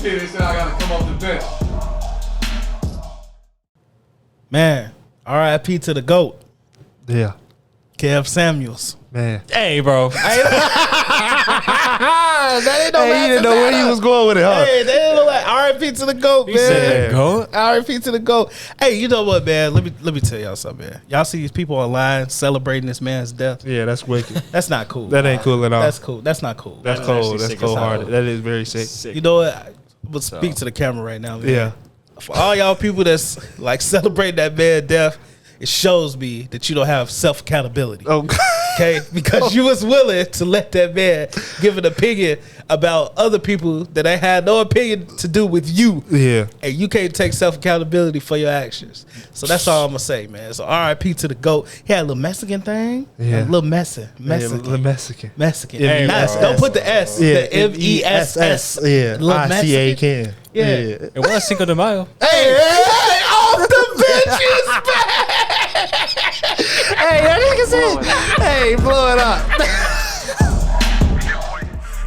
here. They said I gotta come off the bench. Man, R.I.P. to the GOAT, Yeah, Kev Samuels. man. Hey, bro. That ain't no Hey, you didn't know where he was going with it, huh? Hey, they ain't no like R.I.P. to the GOAT, man. said GOAT? R.I.P. to the GOAT. Hey, you know what, man? Let me tell y'all something, man. Y'all see these people online celebrating this man's death? Yeah, that's wicked. That's not cool. That ain't cool at all. That's cool. That's not cool. That's That's cold. actually That's sick as cold hearted. hell. That is very sick. You know what? I'm gonna speak to the camera right now, man. Yeah. For all y'all people that's like celebrating that man's death, it shows me that you don't have self accountability. Oh, Okay, because you was willing to let that man give an opinion about other people that ain't had no opinion to do with you, yeah. and you can't take self accountability for your actions. So that's all I'm gonna say, man. So R.I.P. to the GOAT. He had a little Mexican thing, Yeah. a little Mexican. The Mexican. Mexican. Hey, Nice. bro. Don't put the S. Yeah, The M-E-S-S. Yeah, Little I-C-A-K. Yeah. It was Cinco de Mayo. Hey, off the bench is back. Hey, that nigga said, hey, blow it up.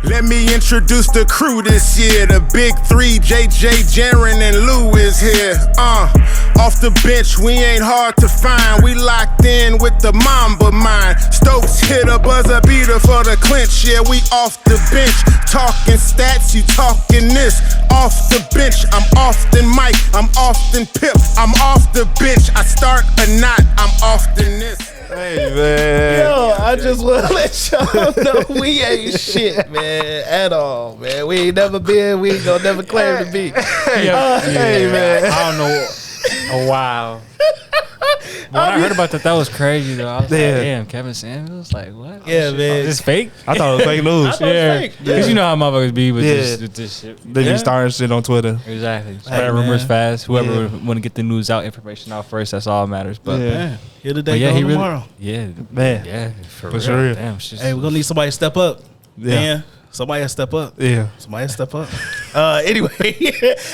Let me introduce the crew this year. The big three, JJ, Jaren, and Lou is here. Off the bench, we ain't hard to find. We locked in with the Mamba mind. Stokes hit a buzzer beater for the clinch. Yeah, we off the bench. Talking stats, you talking this. Off the bench, I'm often Mike. I'm often Pip. I'm off the bench. I start a knot. I'm often this. Hey, man. Yo, I just want to let y'all know we ain't shit, man, at all, man. We ain't never been. We ain't gonna never claim to be. Hey, man. I don't know. Oh, wow. When I heard about that was crazy, though. I was like, Yeah. damn, Kevin Samuels? Like, what? Yeah, man. Is this fake? I thought it was fake news. Yeah. fake. Because you know how motherfuckers be with, Yeah. with this shit. They be starting shit on Twitter. Exactly. Hey, Spread rumors man. fast. Whoever Yeah. want to get the news out, information out first, that's all that matters. But, Yeah. Here today, but yeah, go he really, tomorrow. yeah, Man. yeah, for For real. sure. Damn, shit. Hey, we're gonna need somebody to step up. Yeah. Man, somebody to step up. Yeah. Somebody to step up. Anyway,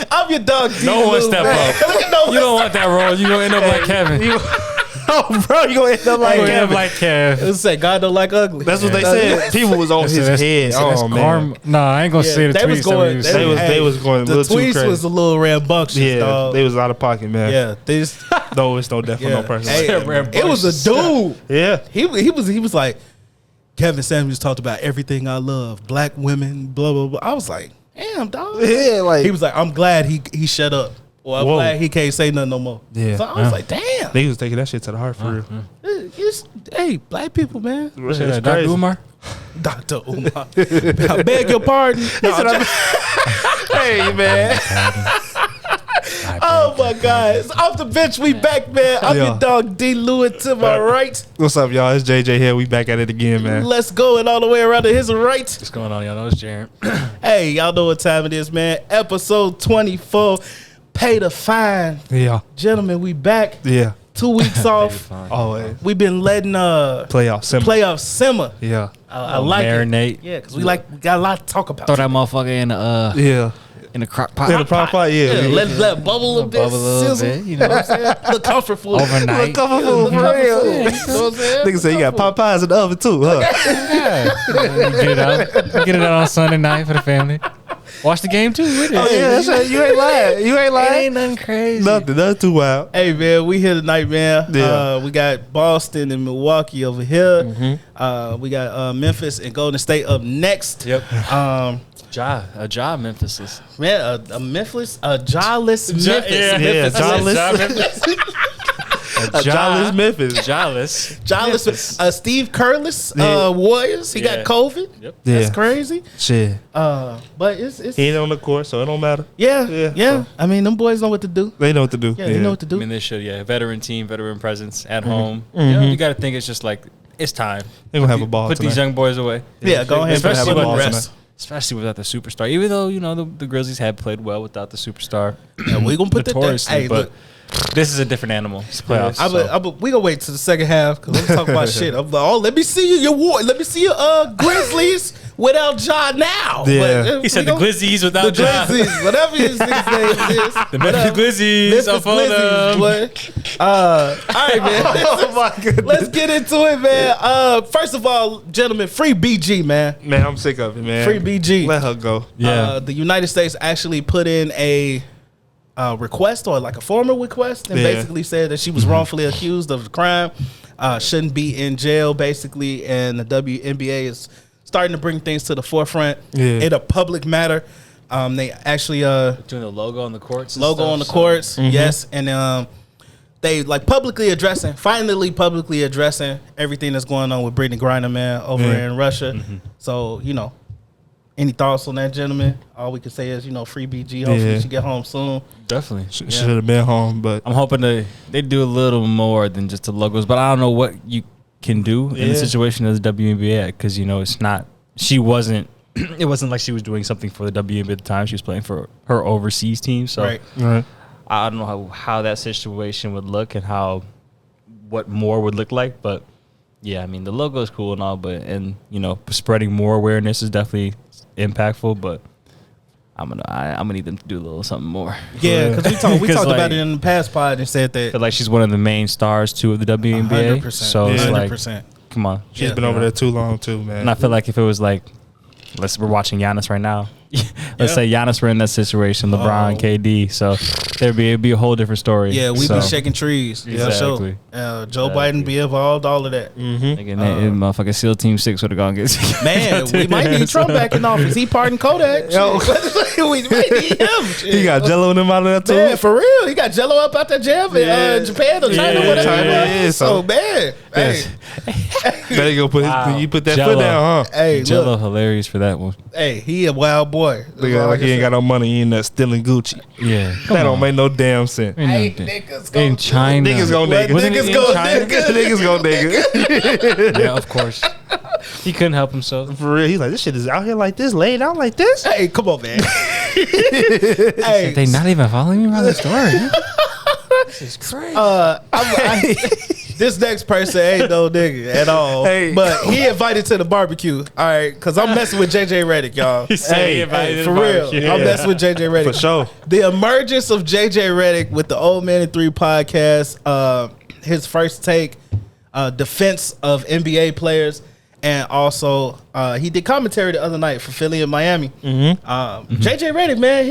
I'm your dog. No one D-Lou, step man. up. No You don't want that role. You gonna end up like Kevin. Oh, bro, you gonna end up like You gonna end up Kevin. like Kev. Let's say God don't like ugly. That's what they said. People was on his head. Oh, man. Nah, I ain't gonna say the they was tweets. going. They was going a The little too tweets crazy. was a little rambunctious, Yeah, dog. they was out of pocket, man. Yeah, this. No, it's no death for no person. Hey, it was a dude. Yeah. He was like, Kevin Samuels talked about everything I love, black women, blah blah blah. I was like, damn, dog. Yeah, like He was like, I'm glad he shut up. Or I'm Whoa. glad he can't say nothing no more. Yeah. So I was like, damn. they was taking that shit to the heart for real. Hey, black people, man. It's Dr. crazy. Umar? Dr. Umar. I beg your pardon. No, Hey, man. oh my God. It's off the bench. We back, man. I'm Yeah. your dog D. Lewis to my right. What's up, y'all? It's JJ here. We back at it again, man. Let's go and all the way around to his right. What's going on, y'all? That was Jaren. Hey, y'all know what time it is, man. Episode 24. Pay the fine. Yeah. Gentlemen, we back. Yeah. 2 weeks off. Always. We've been letting Playoff simple. playoff simmer. Yeah. I like marinate. it. Yeah, because we got a lot to talk about. Throw that motherfucker Yeah. in the crock pot. In the prop pot, yeah. Yeah, let it bubble a little bit, Bubble a little sizzle. bit, you know what I'm saying? Look comfort food. Overnight. Look comfortable for real. You know what I'm saying? Nigga say you got Popeyes in the oven too, huh? Yeah. Get it out. Get it out on Sunday night for the family. Watch the game too with it. Oh yeah, that's right. You ain't lying. You ain't It lying. ain't nothing crazy. Nothing too wild. Hey man, we here tonight, man. Yeah. We got Boston and Milwaukee over here. Mm-hmm. We got Memphis and Golden State up next. Yep. Um, A job Memphis is. man, a Memphis, a jawless Memphis. Yeah, jawless. A Jawless Memphis. Jawless. Jawless. Steve Curlis, Yeah. Warriors. He got Yeah. COVID. Yep. That's Yeah. crazy. Shit. But it's He ain't on the court, so it don't matter. yeah. Yeah. I mean, them boys know what to do. They know what to do. Yeah, they know what to I do. mean, they should, yeah. Veteran team, veteran presence at home. You know, you got to think it's just like, it's time. They gonna have a ball Put these tonight. young boys away. Yeah, go ahead. Especially Put them with on balls rest. Especially without the superstar. Even though, you know, the Grizzlies had played well without the superstar. Yeah, we gonna put that there. Notoriously, Hey, but look. this is a different animal. It's playoffs. We gonna wait till the second half because I'm talking about shit. I'm like, oh, let me see you, your war. Let me see your Grizzlies. without Ja now. Yeah. But, He said the Glizzies without the Ja. Glizzies, whatever his nigga's name is. The Memphis Glizzies. Memphis Glizzies, boy. All right, man. Oh my goodness. Let's get into it, man. First of all, gentlemen, free BG, man. Man, I'm sick of it, man. Free BG. Let her go. Yeah. The United States actually put in a request, or like a formal request, and Yeah. basically said that she was wrongfully accused of the crime, shouldn't be in jail, basically, and the WNBA is starting to bring things to the forefront in a public matter. They actually Doing the logo on the courts. and logo stuff, on the so- courts, yes, and they like finally publicly addressing everything that's going on with Brittany Griner, man, over in Russia. So, you know, any thoughts on that, gentlemen? All we can say is, you know, free BG. Hopefully she get home soon. Definitely. Should have been home, but I'm hoping they do a little more than just the logos, but I don't know what you can do in the situation of the WNBA, because, you know, it's not. She wasn't. It wasn't like she was doing something for the WNBA at the time. She was playing for her overseas team. So Right. I don't know how that situation would look and what more would look like. But yeah, I mean, the logo is cool and all, and you know, spreading more awareness is definitely impactful. But I'm gonna need them to do a little something more. Yeah, because we talked 'Cause, about like- it in the past pod and said that But like she's one of the main stars too of the WNBA. 100%. So it's like, 100%. come on. she's Yeah. been over there too long too, man. And I feel like if it was like, we're watching Giannis right now. Let's say Giannis were in that situation, LeBron, KD. So it'd be a whole different story. Yeah, we so, be shaking trees. Exactly. Sure. Joe Biden be involved, all of that. Again, motherfucking SEAL Team 6 would have gone get Man, we might need Trump back in office. He pardoned Kodak. Yo. We might need him. he got Jello in him out of that too. Man, for real. He got Jello up out that jail in Japan or China, Yeah, whatever. China, it was. yeah, so- So, man. Hey, Better go put you put that Jello. foot down, huh? hey, Jello look. hilarious for that one. Hey, he a wild boy. Look at like he ain't got no money. He in there stealing Gucci. Yeah. That don't make no damn sense. Hey, niggas go In China. Niggas gon' What nigga. Wasn't it niggas in go China? niggas. Niggas go nigga. Yeah, of course. He couldn't help himself. For real, he's like, this shit is out here like this, laid out like this. Hey, come on, man. Hey, They not even following me by the story. This is crazy. this next person ain't no nigga at all. Hey. But he invited to the barbecue. All right, because I'm messing with JJ Redick, y'all. Hey, For real, I'm messing with JJ Redick. For sure. The emergence of JJ Redick with the Old Man and 3 podcast, his first take, defense of NBA players, and also he did commentary the other night for Philly and Miami. JJ Redick, man,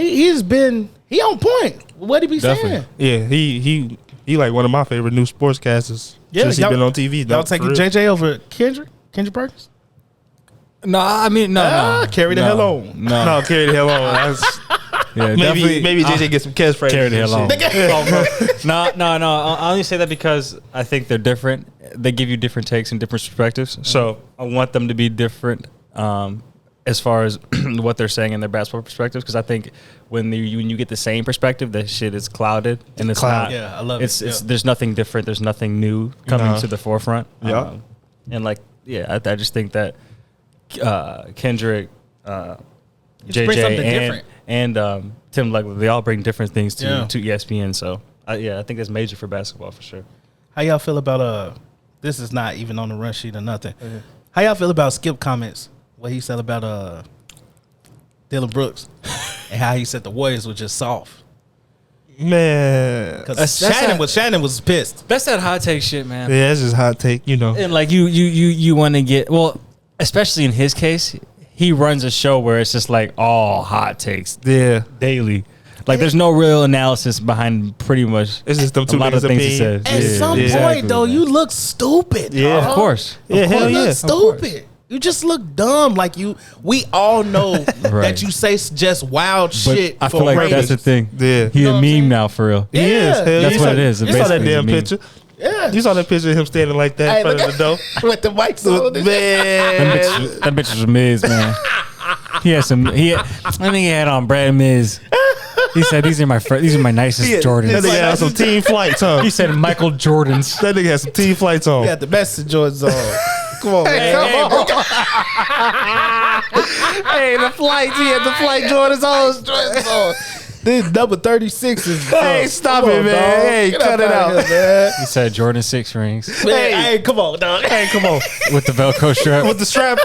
he on point. What he be saying? Yeah, he like one of my favorite new sportscasters. Yeah, since he y'all- been on TV. Y'all No, taking for real. JJ over Kendrick Perkins? No, I mean, no. Carry the No. hell on. No. No, carry the hell on. That's, Yeah, definitely. maybe JJ get some catchphrases. Carry the hell on. Shit. No. I only say that because I think they're different. They give you different takes and different perspectives. So I want them to be different as far as what they're saying in their basketball perspectives. Because I think when you get the same perspective, that shit is clouded and it's not. Yeah, I love it. It's Yeah. there's nothing different. There's nothing new coming No. to the forefront. Yeah. And like I just think that Kendrick, just bring something JJ, different. and Tim Legler, they all bring different things to Yeah. ESPN. So I think that's major for basketball for sure. How y'all feel about this is not even on the run sheet or nothing. How y'all feel about Skip comments? What he said about Dylan Brooks and how he said the Warriors were just soft. Man. Because That's Shannon was pissed. That's that hot take shit, man. Yeah, that's just hot take, you know. And like you want to get, well, especially in his case, he runs a show where it's just like all hot takes Yeah. daily. Like there's no real analysis behind pretty much It's just them a two lot of niggas' things he opinion. says. At some exactly, point, though, man. you look stupid. Yeah. dog. Of course. Yeah, hell You yeah. look stupid. You just look dumb. Like we all know that you say just wild But shit. I for feel like ratings. that's the thing. Yeah. He You know a what I'm meme saying? now for real. Yeah. He is. Hell That's yeah. what it is. You saw that Basically, damn he's a meme. picture. Yeah. You saw that picture of him standing like that Hey, in front look of the door. with the mics on. and shit. Man. That bitch was Miz, man. He had some. I think he had on Brad Miz. He said these are my nicest That Jordans. nigga had some team flights, huh? He said Michael Jordans. That nigga had some team flights on. We got the best of Jordans on. Come on, man. Hey, the flights. He had the flight Jordans on. Jordans on. This number 36 is. Hey, stop come it, on, man. dog. Hey, Get cut up it outta out. here, man. He said Jordan 6 rings Hey, come on, dog. Hey, come on. with the Velcro strap. With the strap.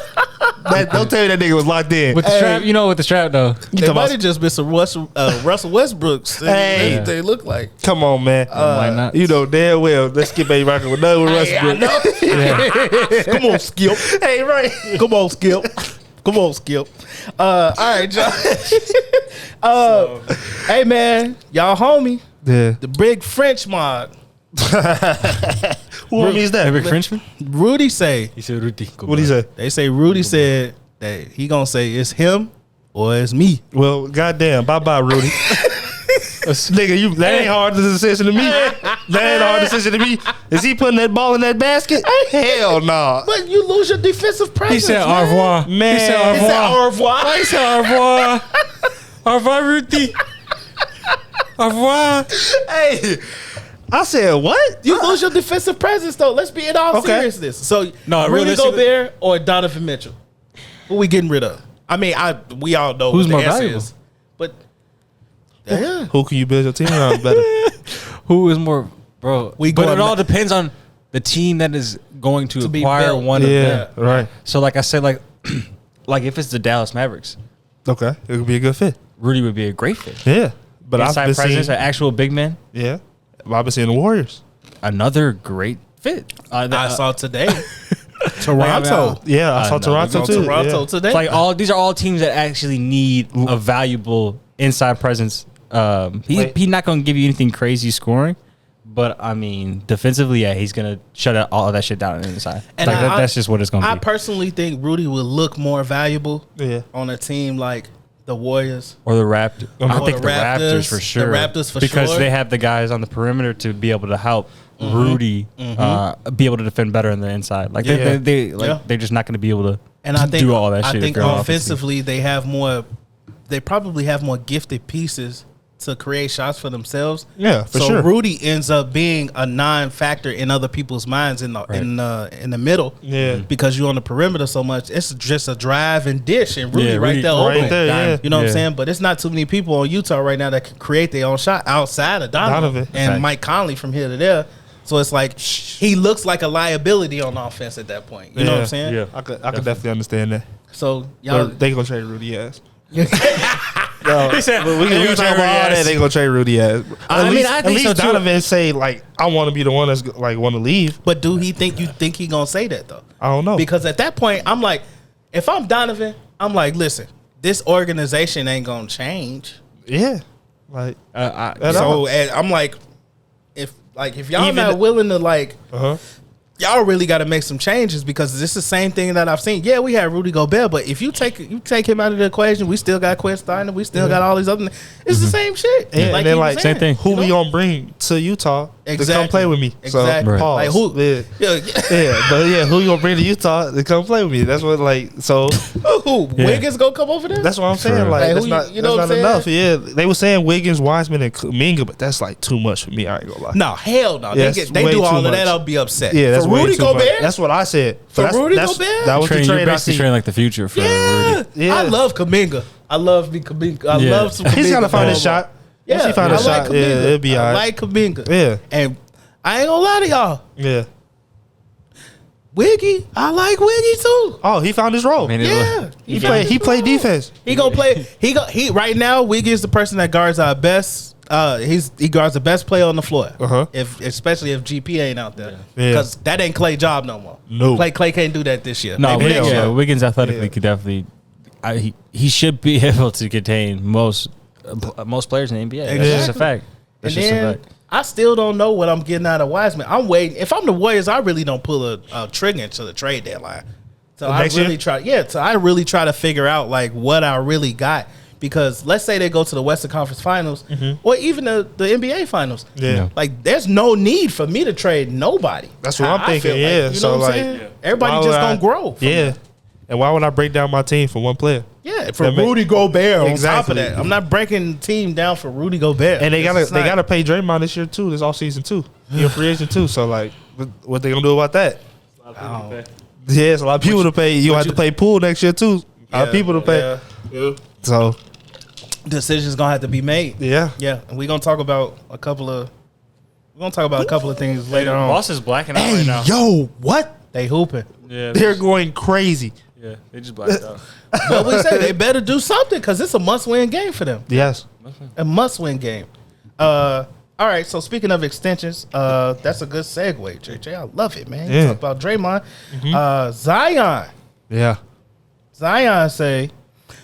Don't tell me that nigga was locked in. With the strap, you know, with the strap though. They might have just been some Russell Westbrooks. Hey. They look like. Come on, man. Why not? You know damn well. Let's get baby rocking with nothing with Westbrook. Come on, Skip. Hey, right. Come on, Skip. Come on, Skip. All right, Josh. Hey, man, y'all homie, Yeah. the big French mod, Who is that? Big Frenchman. Rudy say. He said Rudy. What he say? They say Rudy said that he gonna say it's him or it's me. Well, goddamn. Bye-bye, Rudy. Nigga, that ain't hard decision to me. That ain't hard decision to me. Is he putting that ball in that basket? Hell no. But you lose your defensive presence. He said man. au revoir. Man. He said au He said revoir. au revoir. He said au revoir. Au revoir, Rudy. Au revoir. Hey. I said, what? You lose your defensive presence, though. Let's be in all Okay. seriousness. So, No, Rudy realistically- Gobert or Donovan Mitchell? Who we getting rid of? I mean, we all know Who's what more the answer valuable? is. But, yeah. Who can you build your team around better? Who is more, bro? We but going it all back- depends on the team that is going to be acquire built. one of Yeah, them. right. So, like I said, like if it's the Dallas Mavericks, Okay. It could be a good fit. Rudy would be a great fit. Yeah. But I've Inside been presence, seeing, an actual big man, yeah. I've been seeing the Warriors. another great fit. I saw today. Toronto. Yeah, I saw know. Toronto On too. Toronto Yeah. today. It's like these are all teams that actually need a valuable inside presence. He's not going to give you anything crazy scoring, but I mean defensively, yeah, he's going to shut all of that shit down on the inside. And Like, I- that's just what it's going to I be. personally think Rudy would look more valuable Yeah. on a team like the Warriors. Or the Raptors. I Or think the the Raptors for Raptors. sure. The Raptors for because sure. they have the guys on the perimeter to be able to help Rudy be able to defend better on the inside. Like Yeah. they're just not going to be able to And I think do all that shit. I if think you're on offense. offensively they have more. They probably have more gifted pieces to create shots for themselves. Yeah, for so sure. Rudy ends up being a non-factor in other people's minds in the in the middle. Yeah. because you're on the perimeter so much. It's just a drive and dish, and Rudy Yeah, right Rudy there, right open. there, yeah. You know what I'm Yeah. saying? But it's not too many people on Utah right now that can create their own shot outside of Donovan. and Fact. Mike Conley from here to there. So it's like he looks like a liability on offense at that point. You know what I'm saying? Yeah. I could definitely understand that. So y'all, But they gonna trade Rudy ass. He said, We can talk about all that. They gonna trade Rudy ass. I mean, I at think least so, too. Donovan say like, I want to be the one that's like want to leave. but do he think you think he gonna say that though? I don't know. Because at that point, I'm like, if I'm Donovan, I'm like, listen, this organization ain't gonna change. Yeah, like At So all. and I'm like, if y'all Even not the- willing to like, uh-huh. y'all really got to make some changes because this is the same thing that I've seen. Yeah, we had Rudy Gobert, but if you take him out of the equation, we still got Quinn Steiner, we still got all these other. It's the same shit. And Like then he was like saying, same thing. Who you we know? gonna bring to Utah to come Exactly. play with me? Exactly. So pause. Like who? Yeah. Yeah, But yeah, who you gonna bring to Utah to come play with me? That's what like so. who? Wiggins gonna come over there? That's what I'm saying. True. Like Like, that's who not you know that's what not I'm enough. saying? Yeah, they were saying Wiggins, Wiseman, and Kuminga, but that's like too much for me. I ain't gonna lie. No, hell no. Yeah, they it's they way do too all of much. that. I'll be upset. Yeah, that's for way Rudy too much. Gobert. That's what I said. For That's- Rudy that's- Gobert? That was the you're trade I basically see. training like the future for yeah. Rudy. Yeah. I love Kuminga. I love me Kuminga. I Yeah. love some. He's Kuminga gotta find his for shot. Yeah, Once he find I his like shot, yeah, Kuminga. it'll be I alright. like Kuminga. Yeah. And I ain't gonna lie to y'all. Yeah. Wiggy, I like Wiggy too. Oh, he found his role. I mean, Yeah, He played defense. He gonna play. He right now. Wiggy is the person that guards our best. He guards the best player on the floor. Uh-huh. Especially if GP ain't out there, Yeah. because that ain't Clay job no more. No. Clay can't do that this year. No, Maybe hell next no. year. Wiggins athletically Yeah. could definitely. He should be able to contain most players in the NBA. That's just a Exactly. fact. And That's just a then fact. I still don't know what I'm getting out of Wiseman. I'm waiting. If I'm the Warriors, I really don't pull a trigger until the trade deadline. So I next year? really try. Yeah, so I really try to figure out like what I really got. Because let's say they go to the Western Conference Finals or even the NBA Finals. Yeah. Like, there's no need for me to trade nobody. That's what How I'm I thinking. feel Yeah. you know So what I'm like, saying? why Everybody would just I- gonna grow. From Yeah. that. And why would I break down my team for one player? Yeah, for That make- Rudy Gobert on top Exactly. of that. I'm not breaking the team down for Rudy Gobert. And they It's not- gotta pay Draymond this year too. This offseason too. You're a free agent too. So like, what they gonna do about that? Yeah, it's a lot of people to pay. You have to pay Poole next year too. A lot of people to pay. Yeah. So decisions gonna have to be made. Yeah. Yeah, and we're gonna talk about a couple of things later on. Boss is blacking out Hey, right now. yo, what? They hooping. Yeah, They're going crazy. yeah, they just blacked out. But we say they better do something because it's a must-win game for them. Yes. A must-win game. All right. So speaking of extensions, that's a good segue, JJ. I love it, man. You Yeah. talk about Draymond, Zion. Yeah. Zion say,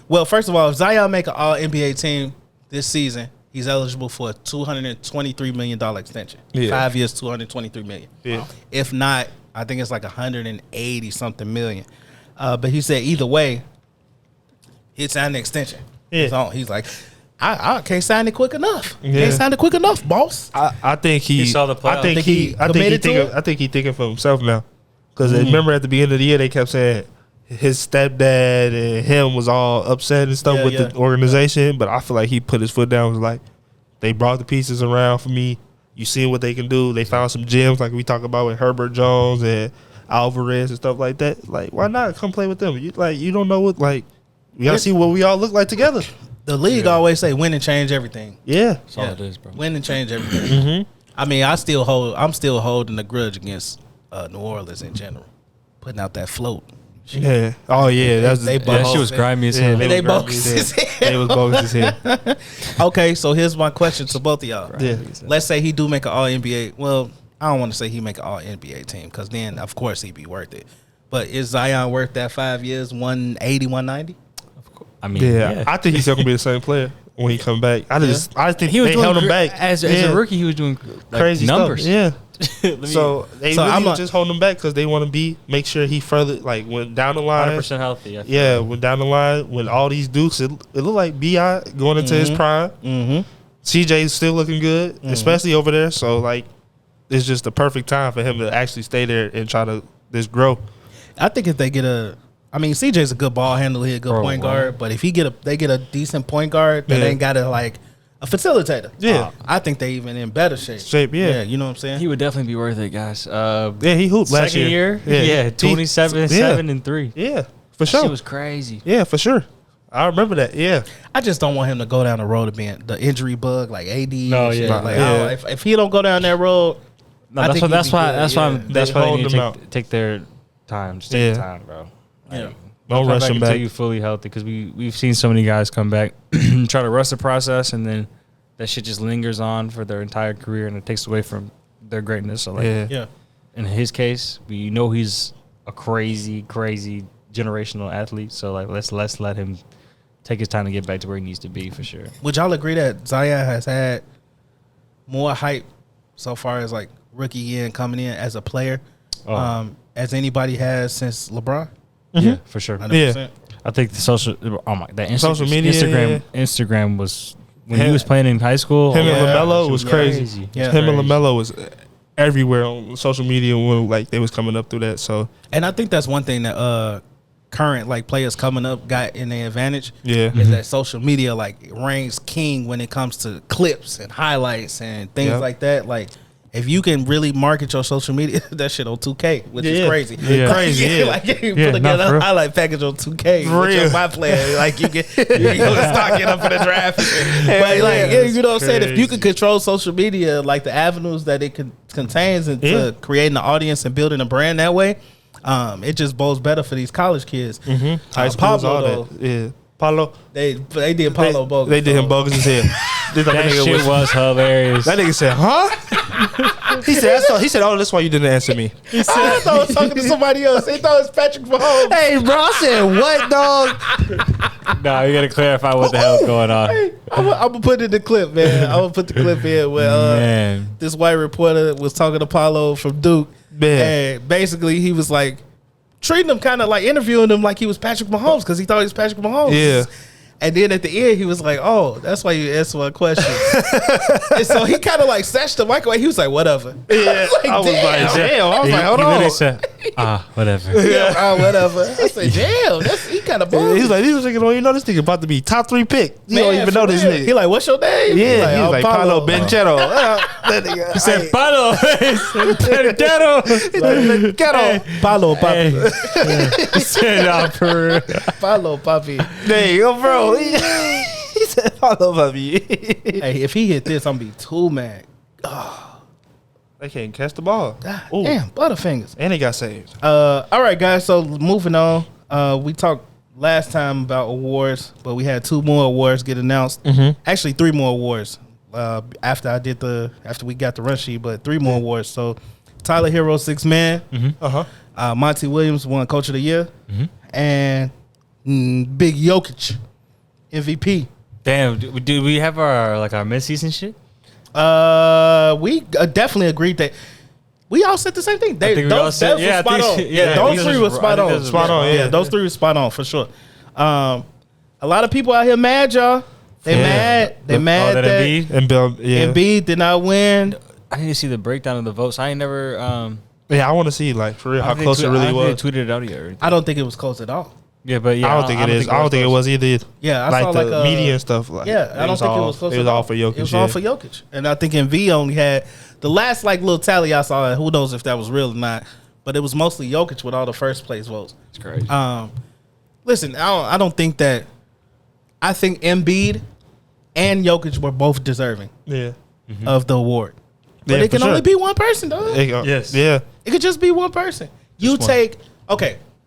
well, first of all, if Zion make an All NBA team this season, he's eligible for a $223 million extension. Yeah. 5 years, $223 million. Yeah. If not, I think it's like 180 something million. But he said either way, he'd sign the extension. Yeah. He's like, I can't sign it quick enough. Yeah. Can't sign it quick enough, boss. I think he saw the playoffs. I think he committed to thinking it? I think he thinking for himself now. Because remember at the beginning of the year they kept saying his stepdad and him was all upset and stuff with the organization, but I feel like he put his foot down. Was like, they brought the pieces around for me. You see what they can do. They found some gems like we talk about with Herbert Jones and Alvarez and stuff like that. Like, why not come play with them? You don't know what, like, we gotta see what we all look like together. The league always say win and change everything. Yeah. That's all it is, bro. Win and change everything. I mean, I'm still holding a grudge against New Orleans in general, putting out that float. Yeah. Oh yeah. That's they Yeah, that shit was bogus. grimy as Yeah, hell. They was bogus grimy as as hell. They was bogus as hell. Okay, so here's my question to both of y'all. Yeah. Let's say he do make an All NBA. Well, I don't want to say he make an All NBA team because then of course he'd be worth it. But is Zion worth that 5 years, 180, 190? I mean, Yeah, I think he's still gonna be the same player when he come back. I think he was they doing held him great. back As Yeah. a rookie. He was doing like, crazy numbers. stuff. Yeah, so they So really I'm was a- just holding him back because they want to make sure he further like went down the line. 100% healthy. I feel. Yeah, went down the line when all these Dukes. It looked like Bi going into his prime. Mm-hmm. CJ's still looking good, especially over there. So like, it's just the perfect time for him to actually stay there and try to just grow. I think if they get CJ's a good ball handler, he a good Bro, point wow. guard. But if they get a decent point guard that Yeah. ain't got a facilitator, Yeah. I think they even in better shape. Yeah. You know what I'm saying? He would definitely be worth it, guys. Yeah, he hooped last Second year, Yeah, 27, 7, and 3. Yeah, for That sure. shit was crazy. Yeah, for sure. I remember that. Yeah. I just don't want him to go down the road of being the injury bug like AD. No, and shit. yeah. Like, Yeah. if he don't go down that road, No, I that's think why. he'd be good, That's yeah. why. That's They why they hold need him to out. take their time. Just take Yeah. your time, bro. Yeah. Don't rush him until back. you fully healthy because we've seen so many guys come back try to rush the process and then that shit just lingers on for their entire career and it takes away from their greatness. So like Yeah. in his case, we know he's a crazy generational athlete. So like let's let him take his time to get back to where he needs to be for sure. would y'all agree that Zion has had more hype so far as like rookie year and coming in as a player as anybody has since LeBron? Yeah, for sure. 100%? I think the social Social media, Instagram was when Him- he was playing in high school. Him and Yeah. LaMelo was crazy. Crazy. Yeah. Him and LaMelo was everywhere on social media when like they was coming up through that. So And I think that's one thing that current like players coming up got in their advantage. yeah, Is that social media like reigns king when it comes to clips and highlights and things Yep. like that. Like if you can really market your social media, that shit on 2K, which is Yeah. crazy. Yeah. Crazy, yeah. Like you Yeah, put together nah, for a real. highlight package on 2K For with your real. my player. Like you get you go stock it up for the draft. But like you know what I'm saying? If you can control social media, like the avenues that it contains into Yeah. creating an audience and building a brand that way, it just bodes better for these college kids. high school Pablo, all though, that. Yeah, Paulo. they did Paulo bogus. They did him so- bogus as hell. They thought That that nigga shit was hilarious. That nigga said, "Huh?" He said, "Oh, that's why you didn't answer me." I thought I was talking to somebody else. They thought it was Patrick Mahomes. Hey, bro, I said, "What, dog?" No, you gotta clarify what the hell's going on. Hey, I'm gonna put in the clip, man. I'm gonna put the clip in where Man. this white reporter was talking to Paulo from Duke, Man. and basically he was like treating him kind of like interviewing him like he was Patrick Mahomes because he thought he was Patrick Mahomes. Yeah. And then at the end, he was like, "Oh, that's why you answered my question." And so he kind of like snatched the mic away. He was like, "Whatever." Yeah, I was like, "Damn!" I was like, "Hold He literally on." said, whatever. Yeah, whatever. I said, "Damn, he kind of bold." He's like, "These niggas don't even know this nigga about to be top 3 pick. You don't even know this nigga." He like, "What's your name?" Yeah, he was like Paulo Paulo. Benchero. That nigga. He said, Palo. Ghetto. Ghetto. Paulo Papi. He said, nah, for real. Paulo Papi. There you go, bro. He said, I love Javier. Hey, if he hit this, I'm gonna be too mad. They can't catch the ball. God Ooh. damn, Butterfingers. And they got saved. All right, guys. So moving on. We talked last time about awards, but we had 2 more awards get announced. Actually, 3 more awards. After we got the run sheet, but 3 more awards. So Tyler Hero, 6th man. Monty Williams won Coach of the Year, and Big Jokic, MVP. Damn, do we have our midseason shit? We definitely agreed that we all said the same thing. think we all said- yeah, I spot think on. so. Yeah, those I 3 think were this spot was- I think on. this was right. Yeah, those 3 were spot on for sure. A lot of people out here mad, y'all. They mad. They mad that that Embiid? And Bill, yeah. Embiid did not win. I need to see the breakdown of the votes. I ain't never. Yeah, I want to see, like, for real, how close it I really don't was. think they tweeted it out yet. I don't think it was close at all. Yeah, but yeah, I don't think it is. I don't think it was either. Yeah, I like saw the like a media and stuff. Like, Yeah, I don't think it was close. It was at all for Jokic. It was all for Jokic, and I think MV only had the last like little tally I saw. Who knows if that was real or not? But it was mostly Jokic with all the first place votes. It's crazy. Listen, I don't think that. I think Embiid and Jokic were both deserving Yeah. of the award, but Yeah, it can for only sure. be one person, though. Yes. Yeah. It could just be one person. You one. take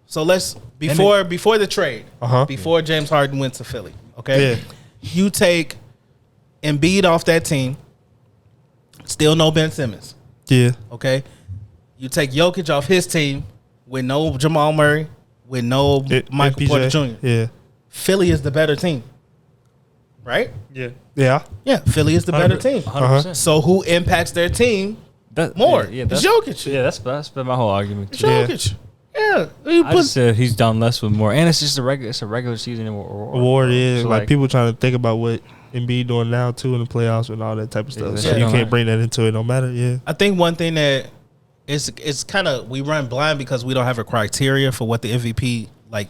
So let's before the trade, before James Harden went to Philly. Okay, Yeah. you take Embiid off that team. Still no Ben Simmons. Yeah. Okay, you take Jokic off his team with no Jamal Murray, with no Michael MPJ. Porter Jr. Yeah. Philly is the better team, right? Yeah. Yeah. Yeah, Philly is the better team. 100%. So who impacts their team That, more? Yeah, It's that's Jokic. Yeah, that's been my whole argument. It's Too. Jokic. Yeah, you I put just said he's done less with more, and it's just it's a regular season Award is So, like people trying to think about what Embiid doing now too in the playoffs and all that type of stuff. Yeah, So that you don't can't matter. bring that into it. No matter. Yeah. I think one thing that it's kind of we run blind because we don't have a criteria for what the MVP the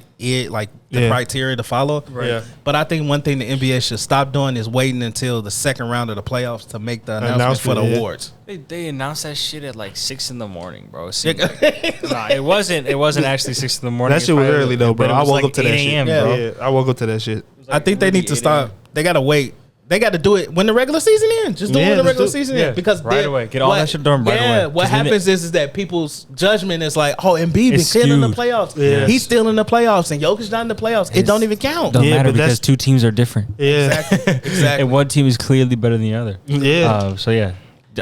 Yeah. criteria to follow. Right. Yeah. But I think one thing the NBA should stop doing is waiting until the second round of the playoffs to make the announcement for the yeah. awards. They announced that shit at like 6 in the morning, bro. It seemed like, nah, it wasn't actually 6 in the morning. That shit was early though, bro. But it I was woke like up to that 8 shit. a.m., Yeah. bro. Yeah, I woke up to that shit. I think they need to stop. They got to wait. They got to do it when the regular season ends. Just do it Yeah, when the just regular do- season yeah, ends. Because right then away. Get all that shit done right yeah, away. what 'Cause then happens is that people's judgment is like, oh, Embiid been It's killing the skewed. playoffs. Yes. He's still in the playoffs, and Jokic not in the playoffs. It don't even count. Don't Yeah, matter but that's- because 2 teams are different, Yeah. Exactly. and one team is clearly better than the other. Yeah. So yeah,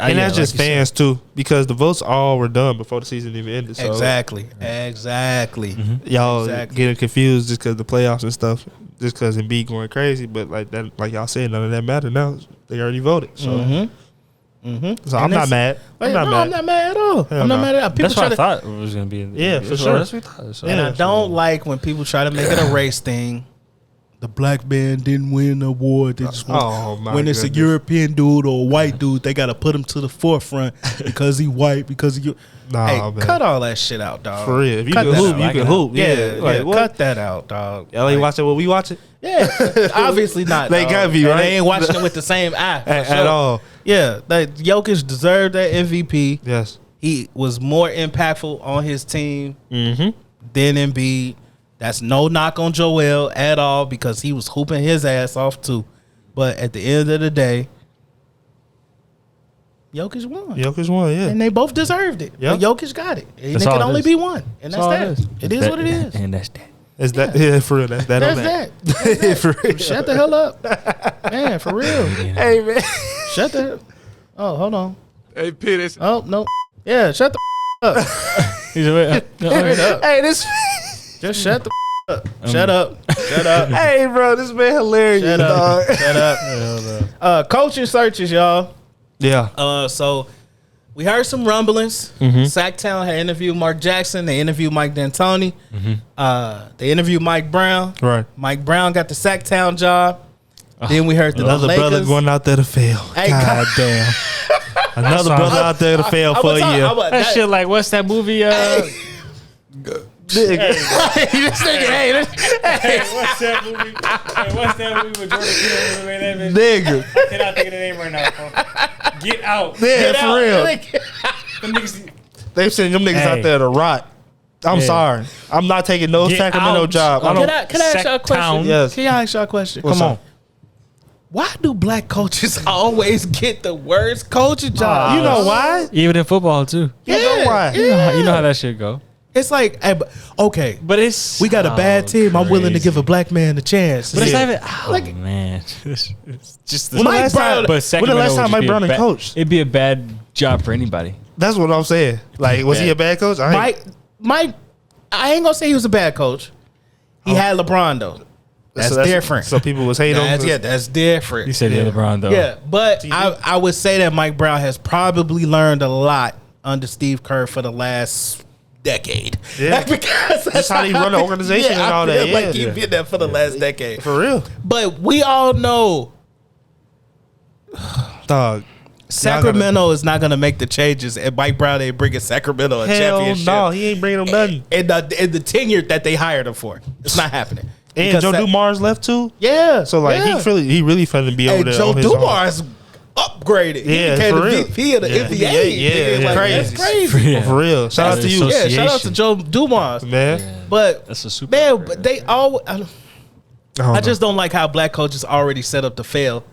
And that's just fans too, because the votes all were done before the season even ended. So Exactly. y'all Exactly. getting confused just because the playoffs and stuff, just because Embiid going crazy. But like that, like y'all said, none of that matter now. They already voted. So, so I'm And not it's- mad. I'm not mad. I'm not mad at all. Hell I'm not no. mad at all. People That's try what I to, thought it was gonna be. Yeah, for sure. That's what we thought. So. and Yeah, I don't like when people try to make it a race thing. The black man didn't win the award. They just want, Oh, my when it's a goodness. European dude or a white dude, they got to put him to the forefront because he white. Because you, Nah, hey, man. cut all that shit out, dog. For real. If you Cut can that hoop, out. you can hoop. Yeah, Like, yeah, what? cut that out, dog. Y'all ain't watching what we watching Yeah, obviously not. They dog. gotta be, And right? They ain't watching it with the same eye for at sure. all. Yeah, like Jokic deserved that MVP. Yes. He was more impactful on his team Mm-hmm. than Embiid. That's no knock on Joel at all because he was hooping his ass off too. But at the end of the day, Jokic won. Jokic won. Yeah. And they both deserved it. Yep. But Jokic got it. And That's it all can it only is. be one. And that's all that. It is what it is. And that's that. Is that yeah for real? That's that. That's on that. that. For real. Shut the hell up. Man, for real. Hey man. Shut the hell. Oh, hold on. Hey, Peters. Oh, no. Yeah, shut the up. Straight up. Hey this. Just shut the up. Shut up. Shut up. Hey bro, this man hilarious. Shut dog. up. Shut up. Coaching searches, y'all. Yeah. So we heard some rumblings. Sacktown had interviewed Mark Jackson. They interviewed Mike D'Antoni. They interviewed Mike Brown. Right. Mike Brown got the Sacktown job. Then we heard the Another Lakers. brother going out there to fail. Hey, God damn. Another brother out there to fail for a year. That shit like what's that movie? Nigga. This nigga, hey, this, What's that movie? What's that movie with Jordan Peele? Nigga. I cannot think of the name right now. Get out. Yeah, for real. Them niggas- They sending them niggas Hey. out there to rot. I'm Yeah. sorry. I'm not taking no Get Sacramento out. job. I don't. Can I ask y'all a question? Yes. Can y'all ask y'all a question? What's Come up? Why do black coaches always get the worst coaching job? You know why? Even in football too. You know why? You know how that shit go. It's like, hey, okay, But it's we got a bad team. I'm willing to give a black man a chance. But it's Yeah. not even. Oh Like- man, it's just the When the Mike last Brown- time, But when the Sacramento last would time just Mike be a Brown bad- coached? It'd be a bad job for anybody. That's what I'm saying. Like, was he a bad coach? I ain't- Mike, I ain't gonna say he was a bad coach. He had LeBron though. That's so different. So people was hating on him. That's different. You said LeBron though. Yeah, but I would say that Mike Brown has probably learned a lot under Steve Kerr for the last decade. Yeah. Because Just how he run the organization and all I feel that. like Yeah. he's been there for the last decade. For real. But we all know Dog. Sacramento is not going to make the changes, and Mike Brown ain't bringing Sacramento a Hell championship. no, he ain't bringing them nothing. In the tenure that they hired him for, it's not happening. And Because Joe Sa- Dumars left too. yeah. So like yeah. he really finna be over Hey, there. Joe on his own. Dumars upgraded. He Yeah, became for the real. VP of the Yeah. NBA. Yeah, Nigga, like, crazy. That's crazy. Yeah. For real. Shout out to you, Yeah, shout out to Association. Joe Dumars. man. But That's a super. man, but they all. I I just don't like how black coaches already set up to fail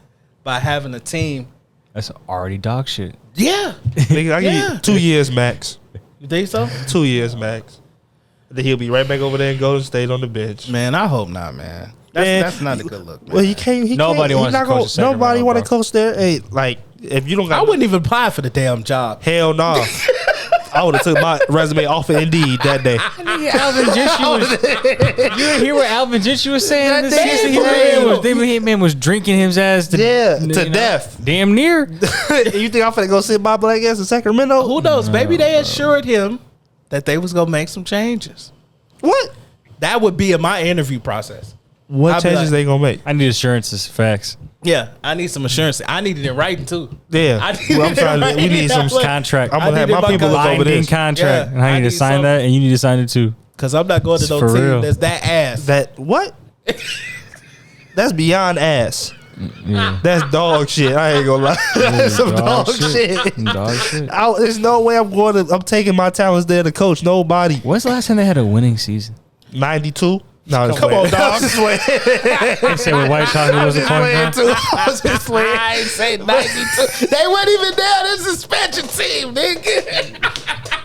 by having a team. That's already dog shit. Yeah, Nigga, I give Yeah. you 2 years max. you think so? 2 years max. Then he'll be right back over there in Golden State on the bench. Man, I hope not, man. Man. That's not a good look, man. Well, he can't. Nobody can't, wants to coach Sacramento, Nobody want to bro. coach there. Hey, like if you don't got, I wouldn't even apply for the damn job. hell no. I would have took my resume off of Indeed that day. Alvin Gentry was. You didn't hear what Alvin Gentry was saying? That This day season? for real. Man was drinking his ass to death. Damn near. You think I'm finna go sit my black ass in Sacramento? Who knows? Maybe they assured him that they was gonna make some changes. What? That would be in my interview process. What I'll be changes like- they gonna make? I need assurances, facts, Yeah, I need some assurance. I need it in writing too. Yeah, I need well, I'm it trying to. right We need some. now. contract, I'm gonna I have need my it by people look over binding this. contract, Yeah, and I I need to need sign some- that, and you need to sign it too. Cause I'm not going to no For team real. that's that ass. That what? That's beyond ass. That's dog shit. I ain't gonna lie. That's some dog shit. Dog shit. There's no way I'm taking my talents there to coach nobody. When's the last time they had a winning season? 92. No, Come on, dog. They They say when White Chocolate was a point guard. I ain't say 92. They weren't even there. This is suspension team, nigga.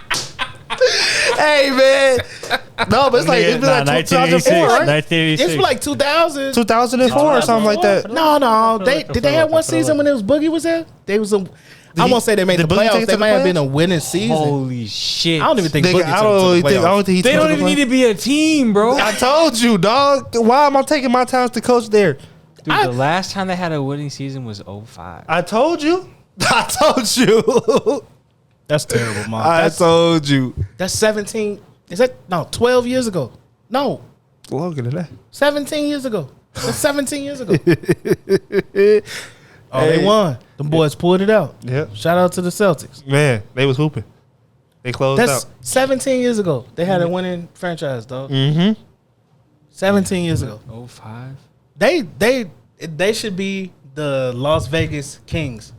Hey man, no, but it's like it's been like 1986. 2004, right? 1986. It's like 2000. 2004 or something like that. No. Did they have one season when it was Boogie was there? They was a. I won't say they made did the Boogie take playoffs. it They to might the have been a playoffs? winning season. Holy shit! I don't even think Nigga, Boogie I took don't it to the playoffs. think he. They took don't it even to need to be a team, bro. I told you, dog. Why am I taking my talents to coach there? Dude, the last time they had a winning season was 05. I told you. I told you. That's terrible, Mom. I told you. That's 17. Is that no 12 years ago? No, Longer than that. 17 years ago. That's 17 years ago. Oh, they Hey. won. The boys pulled it out. Yep. Shout out to the Celtics. Man, they was hooping. They closed That's out. 17 years ago. They had a winning franchise, dog. Mm-hmm. 17 years ago. 05? They should be the Las Vegas Kings.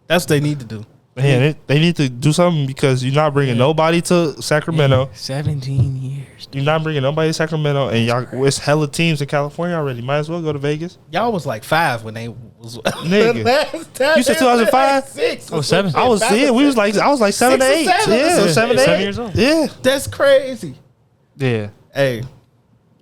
That's what they need to do. Man, they need to do something because you're not bringing nobody to Sacramento. 17 years. You're not bringing nobody to Sacramento, and y'all, it's hella teams in California already. Might as well go to Vegas. Y'all was like 5 when they was Nigga. last time You said they was 2005? like 6 or Oh, 7. some I was shit. seeing. We was like, I was like 7 to 6 or 8. 7. Yeah, Yeah, 7 to 7 8. years old. Yeah, That's crazy. yeah. Hey,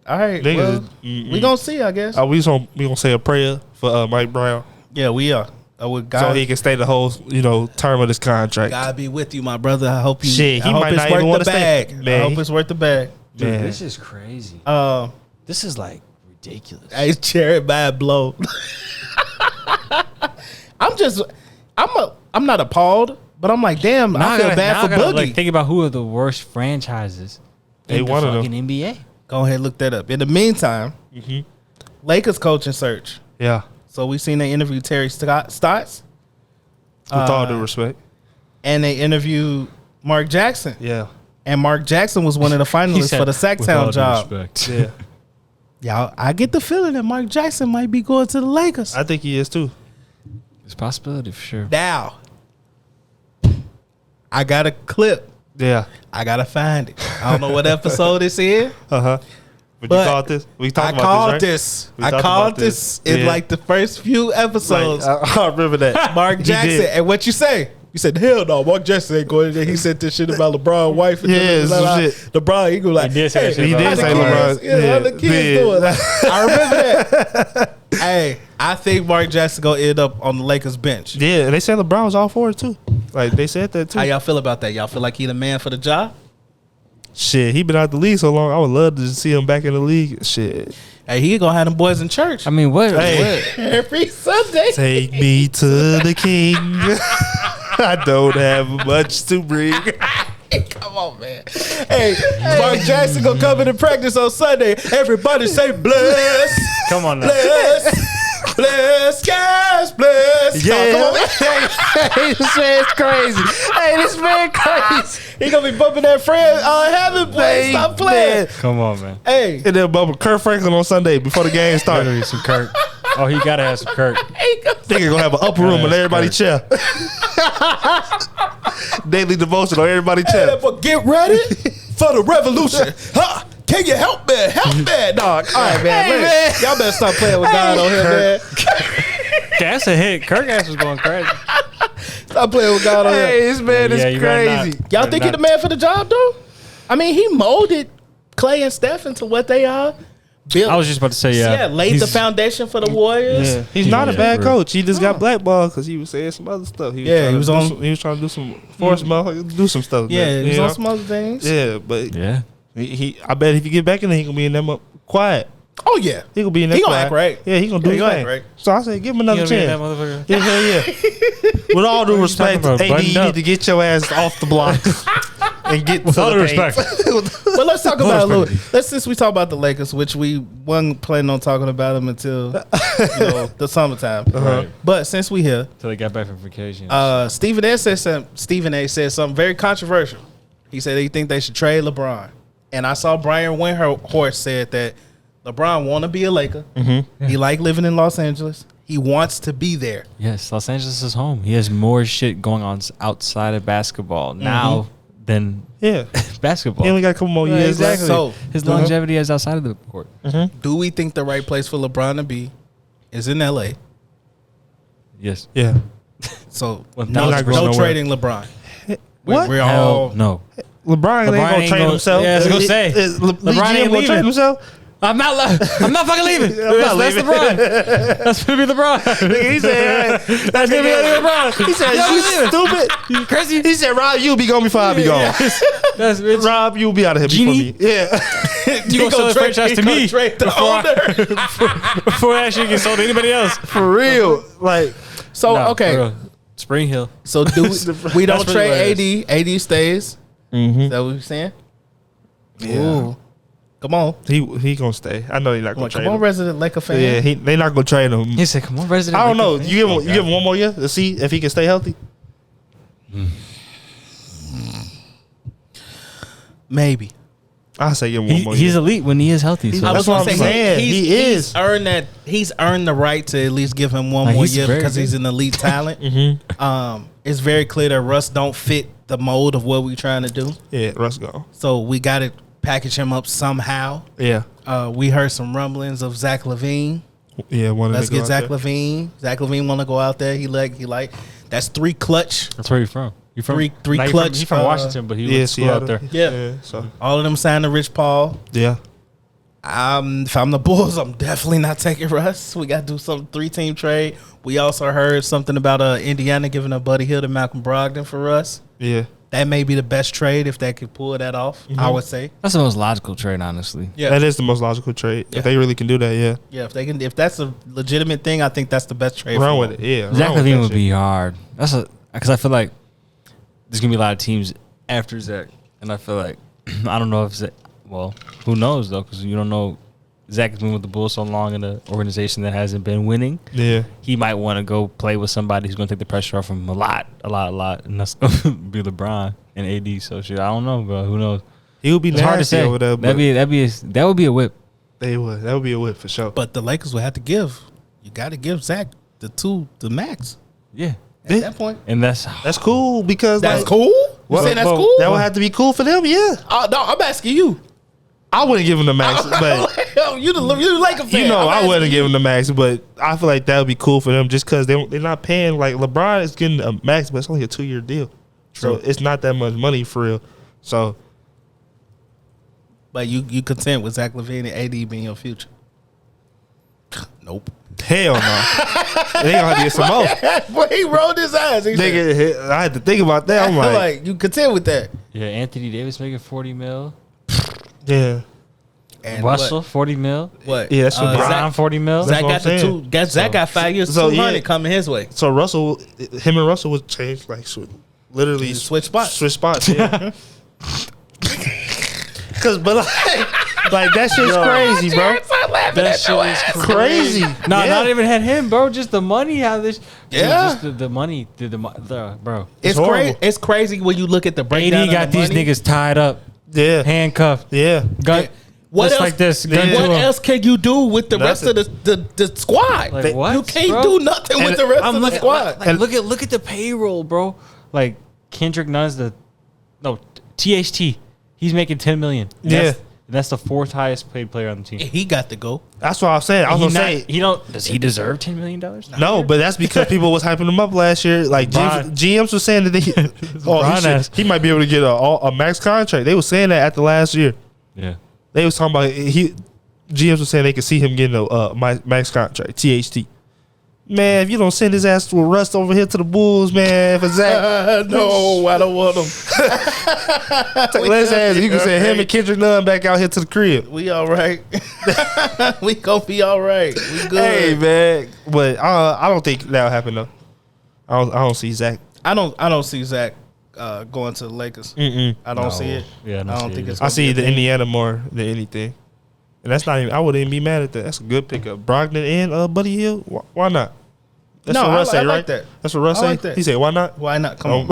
all right. Niggas Well, is- we gonna see, I guess. We gonna say a prayer for Mike Brown Yeah, we are. With so God, he can stay the whole term of this contract. God be with you, my brother. I hope you. Shit, he I hope might it's not even worth wanna the stay. bag. Man, I hope it's worth the bag. Dude, Man. this is crazy. This is like ridiculous. Hey, Jared, bad blow. I'm not appalled, but I'm like, damn, I feel bad for Boogie. Like, think about who are the worst franchises They in the one of them. fucking NBA. Go ahead, look that up. In the meantime, Lakers coaching search. Yeah, So we seen they interview Terry Stotts, with all due respect. and they interviewed Mark Jackson. Yeah, And Mark Jackson was one of the finalists for the Sacktown job. yeah. Y'all, I get the feeling that Mark Jackson might be going to the Lakers. I think he is too. It's a possibility for sure. Now, I got a clip. Yeah. I gotta find it. I don't know what episode it's in. Uh huh. But you called this? We talked about this, right? I called this in like the first few episodes. I remember that. Mark Jackson. And what you say? You said, hell no, Mark Jackson ain't going there. He said this shit about LeBron's wife. And shit. LeBron, he go like, He did say that shit He about did say LeBron. LeBron. How the kids doing? Like, I remember that. Hey, I think Mark Jackson gonna end up on the Lakers bench. Yeah, and they said LeBron was all for it too. Like they said that too. How y'all feel about that? Y'all feel like he the man for the job? Shit, he been out the league so long. I would love to see him back in the league. Shit. Hey, he gonna have them boys in church. I mean, what? Hey. Every Sunday. Take me to the king. I don't have much to bring. Come on, man. Hey, Mark Jackson gonna come into practice on Sunday. Everybody say bless. Come on now. Bless. Bless, guys, bless. Yeah. Come on, man. Hey, this man's crazy. Hey, this man crazy. He gonna be bumping that friend heaven, boy. Stop playing. Come on, man. Hey, And then bump Kurt Franklin on Sunday before the game Gotta started. be some Kirk. Oh, he gotta have some Kirk. Nigga gonna have an upper room on everybody's chair. Daily devotion on everybody's chair. but get ready for the revolution. Huh? Can you help me? Help me, dog. All right, man. Hey, man. Y'all better stop playing with God on here, man. That's a hit. Kirk ass was going crazy. Stop playing with God on here. Hey, this man Yeah, is you better crazy. not. Y'all think he the man for the job, though? I mean, he molded Clay and Steph into what they are. Built, I was just about to say, yeah. laid the foundation for the Warriors. Yeah. He's not a Yeah, bad for real. coach. He just got blackballed because he was saying some other stuff. He was Yeah, trying he was to do on- some- he was trying to do some force motherfuckers do some stuff. Yeah, man, he was you on know? some other things. Yeah, but Yeah. he I bet if you get back in there, he gonna be in that quiet. Oh, yeah. He gonna be in that He gonna quiet. act right. Yeah, he gonna do Yeah, he his gonna thing. act right. So I said, give him another You gonna be in chance. that motherfucker? Yeah, hell yeah. With all due you respect, talking about? AD, you Buttoned need up. to get your ass off the block and get With to all the due paint. respect. But let's talk about a little. respect. Since we talk about the Lakers, which we wasn't planning on talking about them until the summertime. Right. But since we here, Till they got back from vacation. Stephen A. said something very controversial. He said he think they should trade LeBron, and I saw Brian Windhorst said that LeBron want to be a Laker. Mm-hmm. He like living in Los Angeles. He wants to be there. Yes, Los Angeles is home. He has more shit going on outside of basketball now than Yeah, basketball. he only got a couple more Yeah, years left. exactly. So, His longevity is outside of the court. do we think the right place for LeBron to be is in LA? Yes. Yeah. So Well, no, not going no nowhere. trading LeBron. What? We're Hell all no. LeBron ain't gonna trade himself. Yeah, I was gonna say. LeBron LeBron ain't ain't gonna trade leaving. himself. I'm not fucking leaving. not That's leaving. LeBron. That's gonna be LeBron. He said, That's gonna be LeBron. he said, Yeah, you we leaving. stupid. You crazy? He said, Rob, you'll be gone before I be gone. That's bitch. Rob, you'll be out of here Genie? before me. Yeah. You gonna sell the franchise to me Trade the owner. before that shit gets sold to anybody else? For real. Like, So Nah, okay, for real. Spring Hill. so do we don't That's really trade AD? AD stays. Is that what you're saying? Ooh. Come on, he gonna stay. I know he's not gonna trade come on, him. resident Laker fan. Yeah, they not gonna trade him. He said, "Come on, resident." I don't know. Lakers You fan." give him one more year to see if he can stay healthy. Maybe. I say give him one more He's year. elite when he is healthy. So I was That's what gonna I'm say saying. he's He is. He's earned that. He's earned the right to at least give him one Like, more he's year very because he's good. an elite talent. It's very clear that Russ don't fit the mold of what we're trying to do. Yeah, Russ gone. So we got to package him up somehow. Yeah. We heard some rumblings of Zach LaVine. Yeah, one of Let's them get go Zach out there. LaVine. Zach LaVine want to go out there. He like. That's 3 clutch. that's where you from. You from Three Nah, he clutch, He's from Washington, but he Yeah, went to school out Seattle. there. Yeah. So All of them signed to Rich Paul. yeah. If I'm the Bulls, I'm definitely not taking Russ. We got to do some 3-team trade. We also heard something about Indiana giving up Buddy Hield and Malcolm Brogdon for Russ. Yeah. That may be the best trade if they could pull that off. I would say. That's the most logical trade, honestly. Yeah, That is the most logical trade. Yeah. If they really can do that, yeah. yeah. If they can, if that's a legitimate thing, I think that's the best trade. Run for with them. it. Yeah. Zach run with LaVine that would shit. be hard. Because I feel like there's gonna be a lot of teams after Zach, and I feel like I don't know if Zach. Well, who knows though? Because you don't know. Zach has been with the Bulls so long in an organization that hasn't been winning. Yeah. He might want to go play with somebody who's going to take the pressure off him a lot, and that's going to be LeBron and AD. So shit, I don't know, bro. Who knows? He would be It's hard to nasty say. over there, but That would be a whip. they would. That would be a whip for sure. But the Lakers would have to give. You got to give Zach the max Yeah, at that point. and that's cool because That's like, cool. You Well, saying that's well, cool? That would have to be cool for them, yeah. No, I'm asking you. I wouldn't give him the max, but you like a fan. you know, I'm I asking wouldn't you. give him the max. But I feel like that would be cool for them just because they're not paying. Like LeBron is getting a max, but it's only a 2-year deal, so it's not that much money for real. So, But you content with Zach LaVine and AD being your future? Nope. hell no, they gonna have to get some more. Boy, he rolled his eyes. He said, Nigga, I had to think about that. I'm like, you content with that? Yeah, Anthony Davis making 40 mil. yeah, And Russell 40 mil. What? Yeah, that's what LeBron Zach- 40 mil. Zach what got I'm the saying. two. Zach got 5 years, So, 200 yeah. coming his way. So Russell, him and Russell was changed like literally Switch spots. Switch spots. Yeah. But like that shit's crazy, bro. That shit is Crazy. No, Yeah. not even had him, bro. Just the money. How this? Yeah. Just the money. Bro. It's horrible. crazy. It's crazy when you look at the breakdown. AD got of the these money. niggas tied up, Yeah, handcuffed, yeah. gun. What just else? like this? Gun Yeah. to What him. else can you do with the rest of Nothing. the squad? Like what? You can't bro? do nothing with And the rest I'm of the looking. squad. Like, look at the payroll, bro. Like Kendrick Nunn's THT. He's making 10 million. Yeah. That's the fourth highest paid player on the team. He got to go. That's what I was saying. I was gonna say Does he deserve $10 million? no, but that's because people was hyping him up last year. Like LeBron. GMs was saying that LeBron ass. he might be able to get a max contract. They were saying that after last year. Yeah. They was talking about GMs was saying they could see him getting a max contract. THT. Man, if you don't send his ass to a Rust over here to the Bulls, man, for Zach, No, I don't want him. let's ask. You can send him and Kendrick Nunn back out here to the crib. We all right. We gonna be all right. We good. Hey man, but I don't think that'll happen though. I don't see Zach. I don't see Zach going to the Lakers. I don't see it. Yeah, I don't see think it it's. I gonna see be a the thing. Indiana more than anything, and that's not even. I wouldn't even be mad at that. That's a good pickup. Brogdon and Buddy Hield. Why not? That's No, what Russ I say, like right? that. That's what Russ I say. like that. He said, "Why not?" Why not? Come on,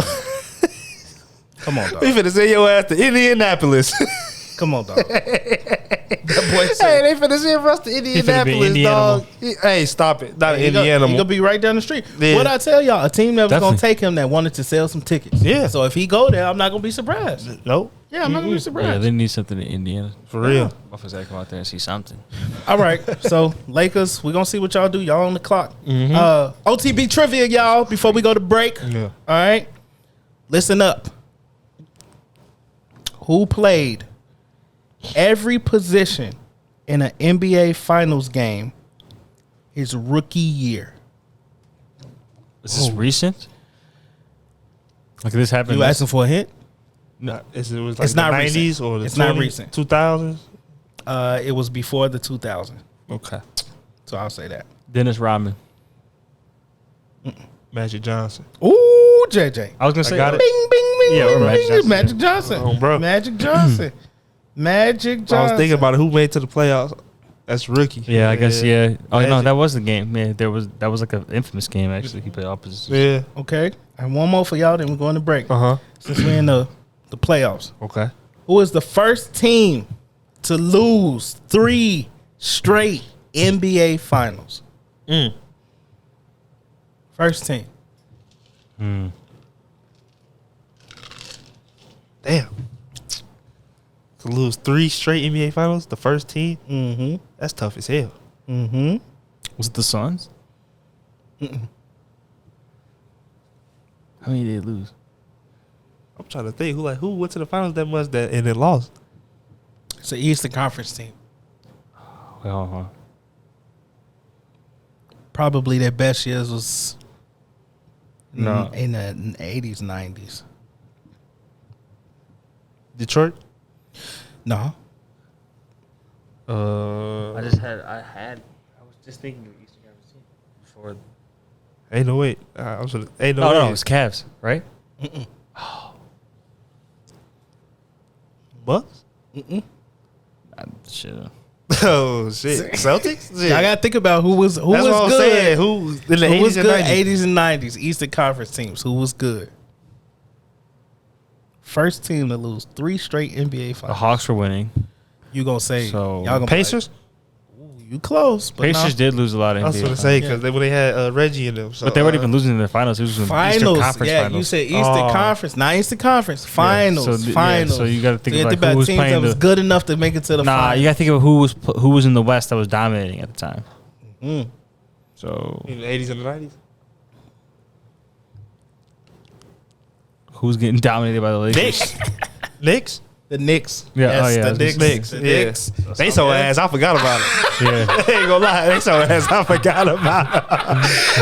come on, dog. We finna send your ass to Indianapolis. Come on, dog. That boy Hey, said they finna send us to Indianapolis, Indiana dog. Hey, stop it. Not he Indiana. gonna be right down the street. Yeah. What I tell y'all, a team that was gonna Definitely. take him that wanted to sell some tickets. Yeah. So if he go there, I'm not gonna be surprised. Nope. Yeah, I'm not gonna be Yeah, surprised. they need something in Indiana. For real. Motherfuckers gotta come out there and see something. All right, so Lakers, we're gonna see what y'all do. Y'all on the clock. OTB trivia, y'all, before we go to break. Yeah. All right, listen up. Who played every position in an NBA Finals game his rookie year? Is this recent? Like this happened? You asking for a hint? No, it was like It's the not 90s recent. or the It's not 20s, recent. 2000s. It was before the 2000. Okay. So I'll say that. Dennis Rodman. Magic Johnson. Ooh, JJ. I was gonna say got it. Bing, bing, bing, Yeah, bing, or Magic bing. Johnson. Magic Johnson. Oh, bro. Magic Johnson. Magic Johnson. I was thinking about it. Who made to the playoffs? That's rookie. Yeah, I guess. Yeah. Oh no, Magic. that was the game. Yeah, that was like an infamous game. Actually, he played opposites. Yeah. Okay. And one more for y'all, then we're going to break. Uh huh. Since we're in the playoffs. Okay. Who is the first team to lose 3 straight NBA Finals? First team. Damn. To lose 3 straight NBA finals, the first team, Mm-hmm. that's tough as hell. Mm-hmm. Was it the Suns? How many did they lose? I'm trying to think who went to the finals that much that and then lost. It's an Eastern Conference team. Well, Probably their best years was No. in the 80s, 90s. Detroit. No. I was just thinking of Eastern Conference team before. Ain't no way. Ain't no No, way. no, it was Cavs, right? Bucks. Shit. Oh shit. Celtics. Shit. I gotta think about who was That's what I'm good. saying. Who in the Who was 80s and good 90s? 80s and 90s Eastern Conference teams? Who was good? First team to lose 3 straight NBA The finals. Hawks were winning. You gonna say So, y'all gonna Pacers. Be like, ooh, You close, but Pacers no. did lose a lot of I was NBA going to finals. say because when they had Reggie in them. So, But they weren't even losing in the finals. It was in the Eastern Finals. Conference Yeah, finals. you said Eastern Conference, not Eastern Conference. Finals. So, finals. so you got to think You of have like to who was teams that playing was good enough to make it to the finals. you got to think of who was in the West that was dominating at the time. So in the 80s and the 90s. who's getting dominated by the Lakers? Knicks? The Knicks. Yeah, Yes, yeah, the the Knicks. Knicks. The Yeah. Knicks. They so ass. I forgot about it. Yeah. I ain't gonna lie. They so ass. I forgot about it.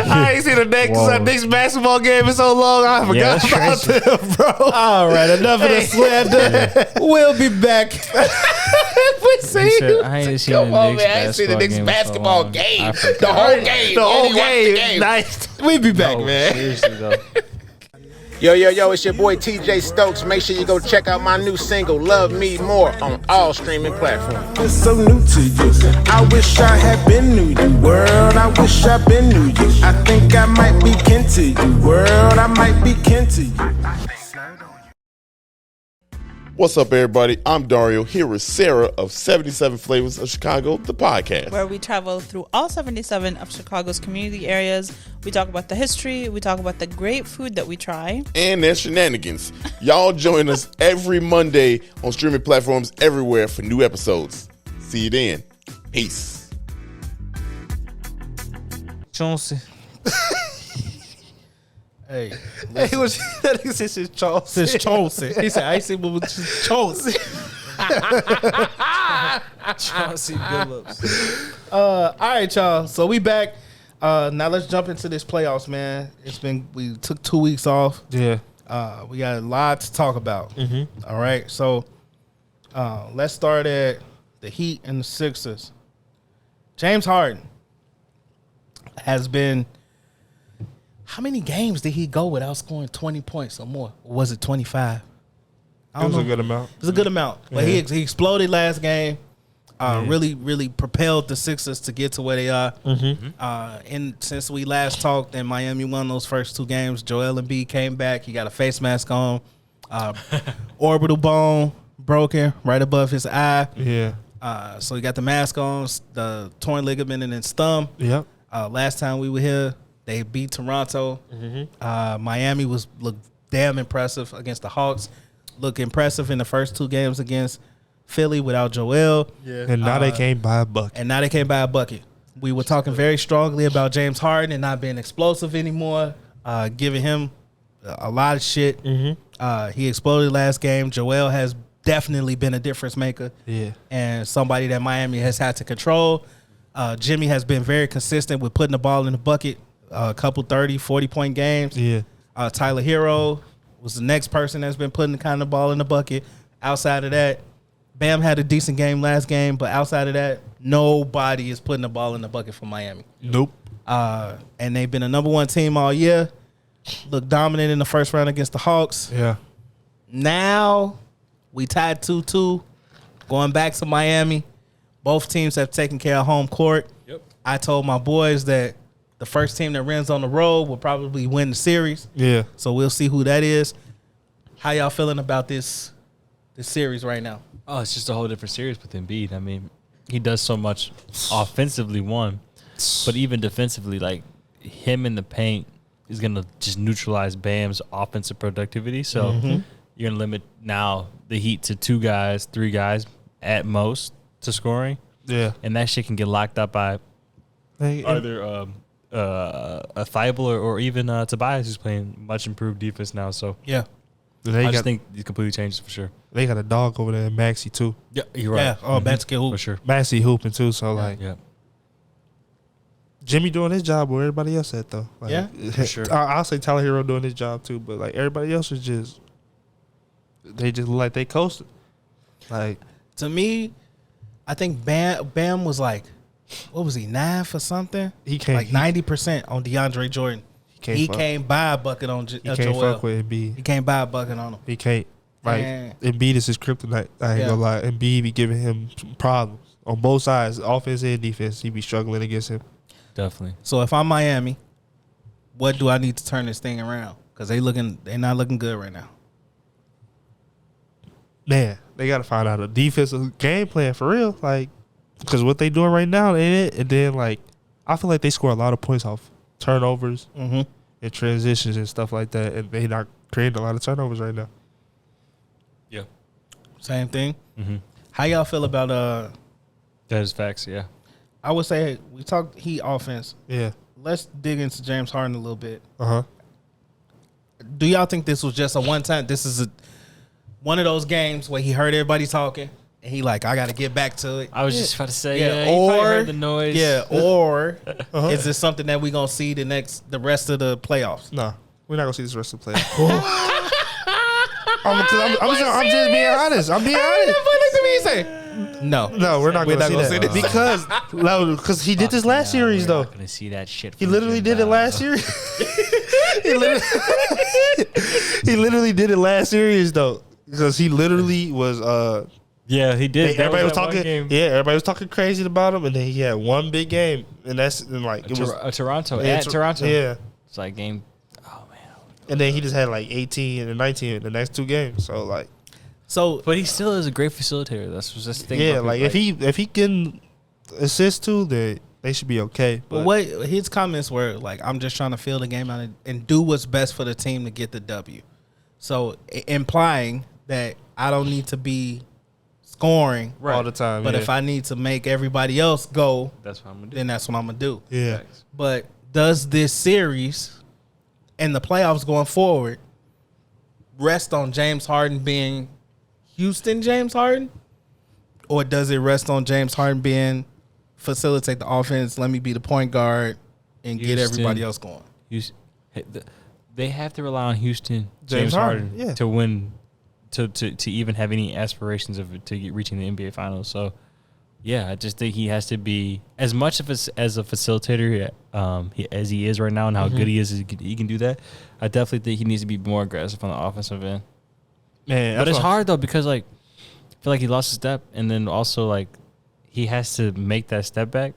I ain't seen the Knicks basketball game in so long. I forgot that's about crazy. them, bro. All right, enough of the slander. We'll be back. We see He said, you. I ain't seen Come the on, Knicks man. I ain't seen the Knicks basketball game. The whole game. The whole And he watched the game. Nice. We be back, man. Seriously though. Yo, it's your boy TJ Stokes. Make sure you go check out my new single, Love Me More, on all streaming platforms. It's so new to you. I wish I had been new you, world. I wish I been new you. I think I might be kin to you, world. I might be kin to you. What's up, everybody? I'm Dario, here with Sarah of 77 Flavors of Chicago, the podcast. Where we travel through all 77 of Chicago's community areas. We talk about the history. We talk about the great food that we try. And their shenanigans. Y'all join us every Monday on streaming platforms everywhere for new episodes. See you then. Peace. Chauncey. Hey, Hey, what that nigga said since Charles. since Chauncey. He said, I see what was Chauncey. Chauncey Billups. All right, y'all. So we back. Now let's jump into this playoffs, man. We took 2 weeks off. Yeah. We got a lot to talk about. All right, so let's start at the Heat and the Sixers. James Harden has been. How many games did he go without scoring 20 points or more? Or was it 25? I It don't was a know. good amount. It was a good amount, but Yeah. he exploded last game. Really propelled the Sixers to get to where they are. And since we last talked and Miami won those first 2 games, Joel Embiid came back. He got a face mask on, orbital bone broken right above his eye. Yeah. So he got the mask on, the torn ligament in his thumb. Yep. Last time we were here, they beat Toronto. Miami looked damn impressive against the Hawks. Looked impressive in the first 2 games against Philly without Joel. And now they came by a bucket. And now they came by a bucket. We were talking very strongly about James Harden and not being explosive anymore, giving him a lot of shit. He exploded last game. Joel has definitely been a difference maker. Yeah. And somebody that Miami has had to control. Jimmy has been very consistent with putting the ball in the bucket. A couple 30, 40-point games. Yeah. Tyler Hero was the next person that's been putting the kind of ball in the bucket. Outside of that, Bam had a decent game last game, but outside of that, nobody is putting the ball in the bucket for Miami. Nope. And they've been a number 1 team all year. Looked dominant in the first round against the Hawks. Yeah. Now we tied 2-2, going back to Miami. Both teams have taken care of home court. Yep. I told my boys that the first team that wins on the road will probably win the series. Yeah. So we'll see who that is. How y'all feeling about this series right now? Oh, it's just a whole different series with Embiid. I mean, he does so much offensively, but even defensively, like him in the paint is gonna just neutralize Bam's offensive productivity. So you're gonna limit now the Heat to 2 guys, 3 guys at most to scoring, Yeah. and that shit can get locked up by either a Thibault or even Tobias, who's playing much improved defense now. So Yeah. They I just got think he completely changed for sure. they got a dog over there in Maxey too. Yeah, you're right. Yeah. Oh, basketball. For sure. Maxey hooping too. So like Yeah. Jimmy doing his job where everybody else at though. Like, Yeah, for sure. I'll say Tyler Hero doing his job too, but like everybody else is just look like they coasted. Like To me, I think Bam was like, what was he, 9 for something? he can't Like 90% on DeAndre Jordan. He fuck- came by a bucket on he can't Joel. fuck with Embiid. He came by a bucket on him. He can't. Like Man. Embiid is his kryptonite. I ain't Yeah. gonna lie. Embiid be giving him problems on both sides, offense and defense. He be struggling against him. Definitely. So if I'm Miami, what do I need to turn this thing around? Because they're not looking good right now. Man, they gotta find out a defensive game plan for real. Like because what they doing right now, ain't it? And then like I feel like they score a lot of points off turnovers and transitions and stuff like that, and they not creating a lot of turnovers right now. Yeah. Same thing. Mm-hmm. How y'all feel about That is facts. Yeah. I would say we talked Heat offense. Yeah. Let's dig into James Harden a little bit. Uh-huh. Do y'all think this was just a one time? This is one of those games where he heard everybody talking and he like, I got to get back to it. I was just about to say, Yeah, he probably or heard the noise. Yeah, or is this something that we gonna see the rest of the playoffs? No, we're not gonna see this rest of the playoffs. I'm just being honest. I'm being honest. No, We're not gonna see that because he did this last series though. Not gonna see that shit. He literally did it last series. He literally did it last series though, because he literally was. Yeah, he did. Everybody was that one talking. game. Yeah, everybody was talking crazy about him, and then he had one big game, and it was Toronto. yeah, At Toronto. Yeah, It's like game. Oh man. and then he just had like 18 and 19 in the next 2 games. So like, But he still is a great facilitator. That's just the thing. yeah, about like people, if he can assist too, then they should be okay. But what his comments were like, I'm just trying to feel the game out and do what's best for the team to get the W. So implying that I don't need to be scoring all the time, but yeah. if I need to make everybody else go, that's what I'm gonna do. then that's what I'm gonna do. Yeah, But does this series and the playoffs going forward rest on James Harden being Houston James Harden, or does it rest on James Harden being facilitate the offense, let me be the point guard and get Houston. everybody else going? They have to rely on Houston, James James Harden, Harden, yeah. to win, to even have any aspirations of reaching the NBA Finals. So, yeah, I just think he has to be as much of as a facilitator as he is right now, and how good he is. He can do that. I definitely think he needs to be more aggressive on the offensive end. man. But it's hard though, because like I feel like he lost a step, and then also like he has to make that step back.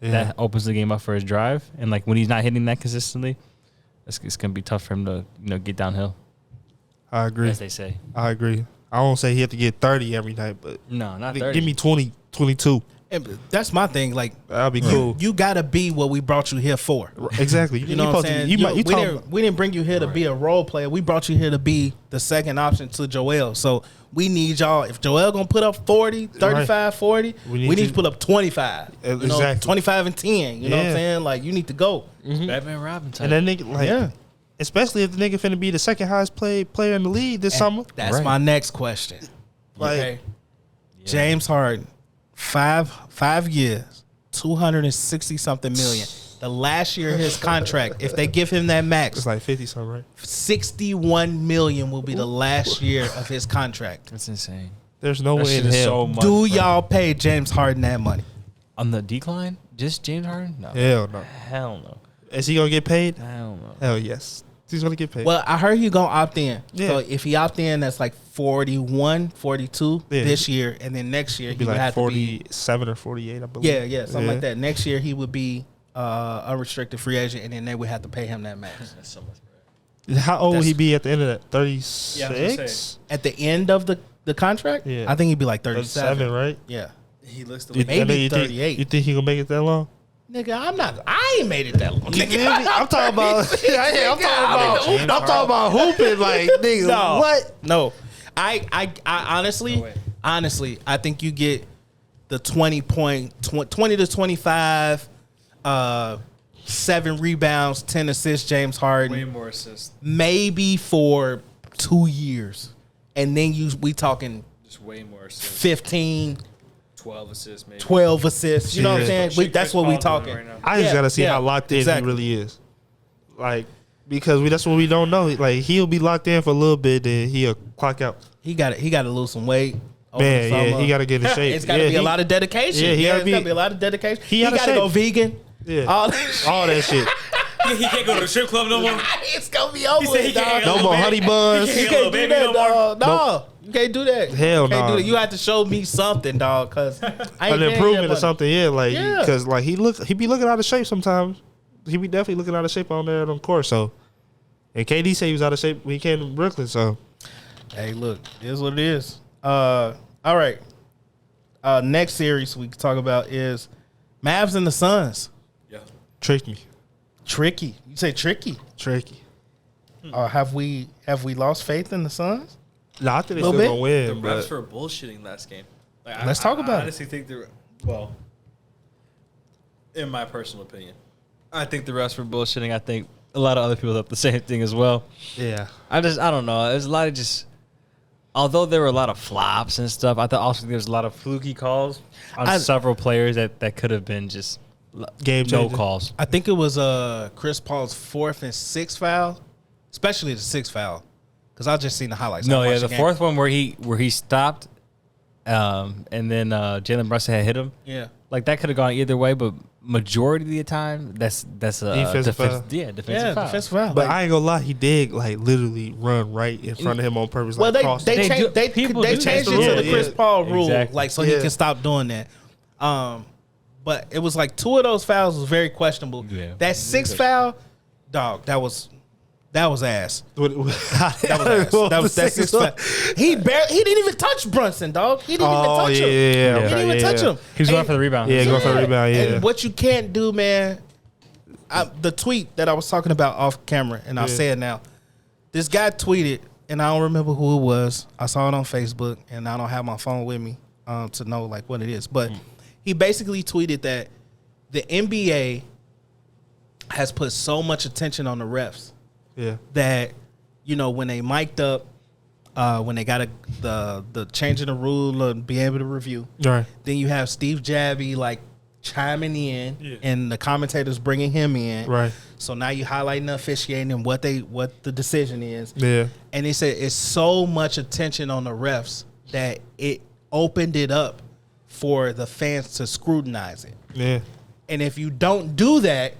Yeah. That opens the game up for his drive, and like when he's not hitting that consistently, it's gonna be tough for him to get downhill, I agree. as they say. I agree. I won't say he have to get 30 every night, but No, not 30. give me 20, 22. And that's my thing. Like, That'll be cool. you gotta be what we brought you here for. Exactly. You know what I'm saying? We didn't bring you here to be a role player. We brought you here to be the second option to Joel. So we need y'all. If Joel gonna put up 40, 35, 40, we need to put up 25. Exactly. 25 and 10. You know what I'm Yeah. saying? Like, you need to go. Batman Robin type. And that nigga, like, especially if the nigga finna be the second highest player in the league this summer. That's Right. my next question. Like, James Harden, five years, 260 something million. The last year of his contract, if they give him that max, it's like 50 something, right? 61 million will be the last year of his contract. That's insane. There's no That way shit in is hell. so much. Do bro. y'all pay James Harden that money? On the decline? Just James Harden? No. Hell no. Hell no. Is he gonna get paid? Hell no. Hell yes. He's gonna get paid. Well, I heard he gonna opt in. Yeah. So if he opt in, that's like 41, 42 Yeah. this year, and then next year It'd he be would like have to be 47 or 48, I believe. yeah, something like that. Next year he would be unrestricted free agent, and then they would have to pay him that max. That's so much, bro. How old would That's- he be at the end of that? Yeah, I was gonna 36? At the end of the contract, Yeah. I think he'd be like 37. 37, right? Yeah, He looks the You- Maybe I know you 38. You think he gonna make it that long? nigga, I ain't made it that long. You feel me? I'm talking about. I'm talking about hooping. Like, nigga, No. what? No, I honestly, I think you get the 20 to 25, 7 rebounds, 10 assists, James Harden, way more assists. maybe for 2 years, and then we talking Just way more assists. 15, 12 assists, maybe. 12 assists. You know what I'm Yeah. saying? That's what we talking. I just Yeah, gotta see yeah, how locked in exactly. he really is. Like, because that's what we don't know. Like, he'll be locked in for a little bit, then he'll clock out. He got to lose some weight. over the Man, yeah, summer. he gotta get in shape. It's got to be a lot of dedication. Yeah, he Yeah, gotta it's be- got to be a lot of dedication. he He outta got to shape. go vegan. Yeah. All that shit. All that shit. He can't go to the strip club no more. It's gonna be over. said he with, dog. can't No go more baby. honey buns. You Little can't do baby that, no more. dog. No, you can't do that. Hell you can't no. do that. You have to show me something, dog. Cause I ain't An paying that improvement or money. something, yeah. Like, Yeah. because like he be looking out of shape sometimes. He be definitely looking out of shape on there on court. So, and KD said he was out of shape when he came to Brooklyn. So, Hey, look, it is what it is. All right. Next series we can talk about is Mavs and the Suns. Yeah. Tricked me. Tricky. You say tricky. Tricky. Have we lost faith in the Suns? No, I think they Little still bit? gonna The win. refs But were bullshitting last game. Like, Let's talk about I it. honestly think well, in my personal opinion, I think the refs were bullshitting. I think a lot of other people thought the same thing as well. yeah, I don't know. There's a lot of although there were a lot of flops and stuff, I thought also there was a lot of fluky calls on several players that could have been just game no changer. calls. I think it was Chris Paul's 4th and 6th foul, especially the 6th foul, because I just seen the highlights. I No, watched yeah, the game. fourth one where he stopped, and then Jalen Brunson had hit him. Yeah. Like that could have gone either way, but majority of the time, that's a Defensive foul. defensive Yeah, foul. defensive foul. But Like, I ain't gonna lie, he did like literally run right in front of him on purpose. well, like, they cross they him. They changed do- they people they do changed it change to the the rule. Chris Paul rule, Exactly. like so he Yeah. can stop doing that. But it was like 2 of those fouls was very questionable. Yeah. That 6th foul, dog, that was ass. What- what- That was ass. That was that 6th foul. He didn't even touch Brunson, dog. He didn't even Oh touch yeah, him. yeah, He okay, didn't even touch him. He was going And- for the rebound. Yeah, going for the rebound. Yeah, And what you can't do, man, the tweet that I was talking about off camera, and I'll Yeah. say it now. This guy tweeted, and I don't remember who it was. I saw it on Facebook, and I don't have my phone with me to know like what it is. But he basically tweeted that the NBA has put so much attention on the refs yeah, that, you know, when they mic'd up, when they got the changing the rule and be able to review, right. then you have Steve Jabby like chiming in, and the commentators bringing him in. Right. So now you highlighting the officiating and what the decision is. Yeah, And they said it's so much attention on the refs that it opened it up for the fans to scrutinize it. yeah, And if you don't do that,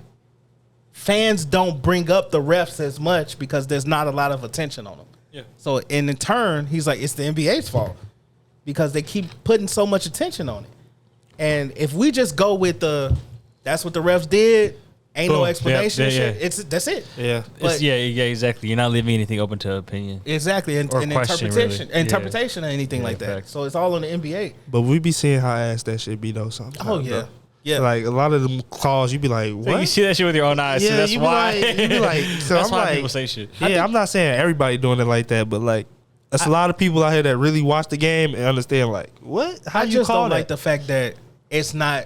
fans don't bring up the refs as much because there's not a lot of attention on them. Yeah. So in turn, he's like, it's the NBA's fault because they keep putting so much attention on it. And if we just go with that's what the refs did, ain't no Boom. explanation. Yeah, shit, yeah. that's it. yeah. But- yeah, exactly. You're not leaving anything open to opinion. Exactly, and, Or and question, interpretation, really. interpretation, or anything Yeah, like that. facts. So it's all on the NBA. But we be seeing how ass that shit be though. Sometimes. Oh yeah, bro. yeah. Like a lot of them calls, you be like, what? You see that shit with your own eyes. so Yeah, that's you be why. like- you be like- so that's I'm why like- people say shit. Yeah, I'm not saying everybody doing it like that, but like, there's a lot of people out here that really watch the game and understand. Like, what? How I you just call don't that? like the fact that it's not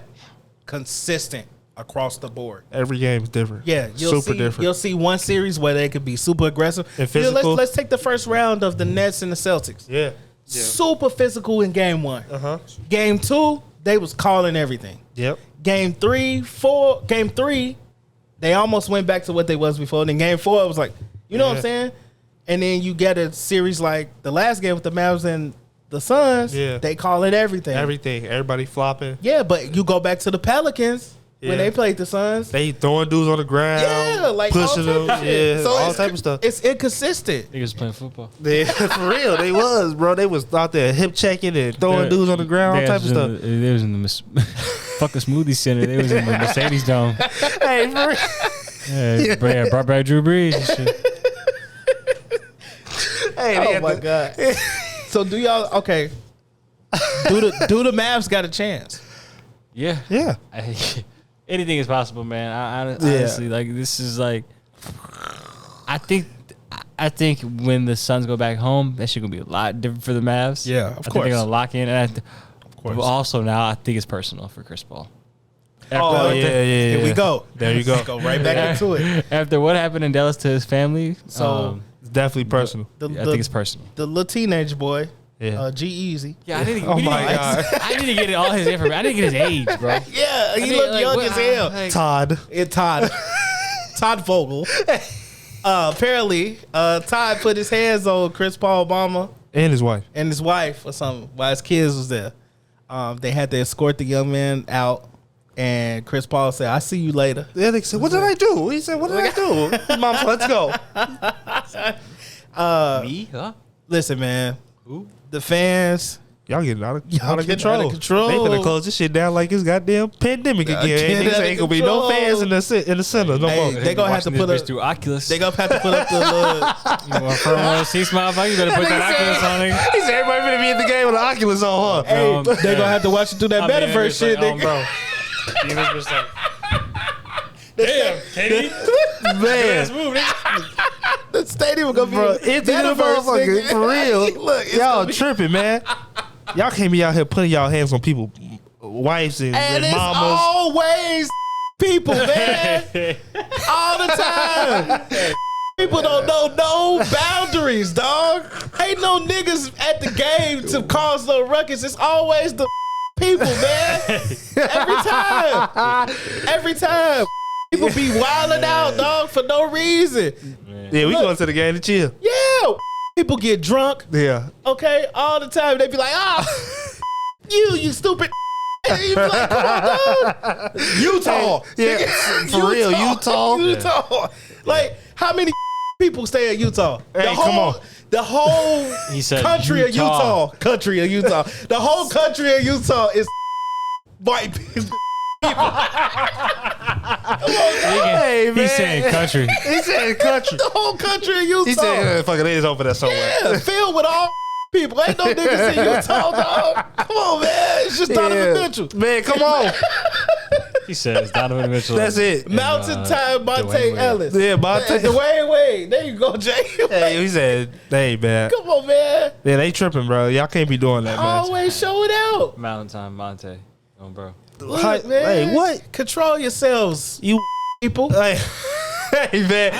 consistent across the board. Every game is different. Yeah, super different. You'll see one series where they could be super aggressive. And You know, physical. let's take the first round of the Nets and the Celtics. Yeah. Super physical in game 1. Uh-huh. Game 2, they was calling everything. Yep. Game 3, they almost went back to what they was before. Then game 4, it was like, you know what I'm Yeah. saying? And then you get a series like the last game with the Mavs and the Suns. Yeah. They call it everything. Everything. Everybody flopping. Yeah, but you go back to the Pelicans when Yeah. they played the Suns. They throwing dudes on the ground. Yeah, like pushing all them. type of shit. Yeah, So all it's- type of stuff. It's inconsistent. Niggas playing football. Yeah, for real, they was, bro. They was out there hip checking and throwing dudes on the ground, all type of stuff. They was in the fuck a smoothie center. They was in the Mercedes Dome. Hey, for real. Yeah, brought back Drew Brees and shit. Hey, they Oh had my the- god. So do y'all okay? Do the Mavs got a chance? Yeah. Yeah. Anything is possible, man. Yeah. Honestly, like this is like, I think when the Suns go back home, that shit gonna be a lot different for the Mavs. Yeah, of I think course. they're gonna lock in, and course. but also now I think it's personal for Chris Paul. Oh, yeah. Here we go. There you go. Go right back into it. After what happened in Dallas to his family, So It's definitely personal. the, I think it's personal. the little teenage boy, Yeah. G-Eazy. Yeah, I need to. Oh my God. I need to get all his information. I need to get his age, bro. Yeah, he mean, looked like, young what- as hell. Todd. Todd Vogel. Apparently, Todd put his hands on Chris Paul Obama And his wife. and his wife or something while his kids was there. They had to escort the young man out, and Chris Paul said, "I see you later." Yeah, they said, what did I do? He said, what did I do? Mom said, let's go. Me? Huh? Listen, man. The fans, Y'all getting out of Getting out control. of control. They finna close this shit down like it's goddamn pandemic again. getting out of Ain't gonna be no control. fans in the center no more. They gonna have to put up through Oculus. They gonna have to put up the little. You want from see smile fight? You better put that Oculus on. Nigga. He said everybody finna be in the game with the Oculus on, huh? Hey, they gonna have to watch it through that I mean, metaverse it's shit, like, nigga. bro. You was just like, damn, Katie. Man, The stadium gonna be bro, into the metaverse, motherfucker nigga. for real. Look, it's Y'all gonna be- tripping, man. Y'all can't be out here putting y'all hands on people, wives and And it's mamas. always people, man. All the time. People don't know no boundaries, dog. Ain't no niggas at the game to cause no ruckus. It's always the people, man. Every time. People be wilding out, dog, for no reason. Yeah, we going to the game to chill. Yeah. People get drunk, Yeah. okay, all the time. They be like, you stupid. And you be like, come on, dog. Utah. Yeah, for real, Utah. Utah. Like, how many people stay in Utah? Hey, come on. The whole He said country of Utah. Utah. Country of Utah. The whole country of Utah is white people. Hey, man. He's saying country. He said country. The whole country of Utah. He said, fuck it, they is over there somewhere. Yeah, filled with all people. Ain't no niggas in Utah, dog. Come on, man. It's just Donovan Mitchell. Man, come on. He says Donovan Mitchell. That's it. Mountain Time, Monte Dwayne Wade. Ellis. Yeah, Monte. Dwayne Wade. There you go, Jay. Hey, he said, hey, man. Come on, man. Yeah, they tripping, bro. Y'all can't be doing that, man. Always show it out. Mountain Time Monte. Oh, bro. Look, Hi- man. hey, what? Control yourselves, You people. Hey, hey, man,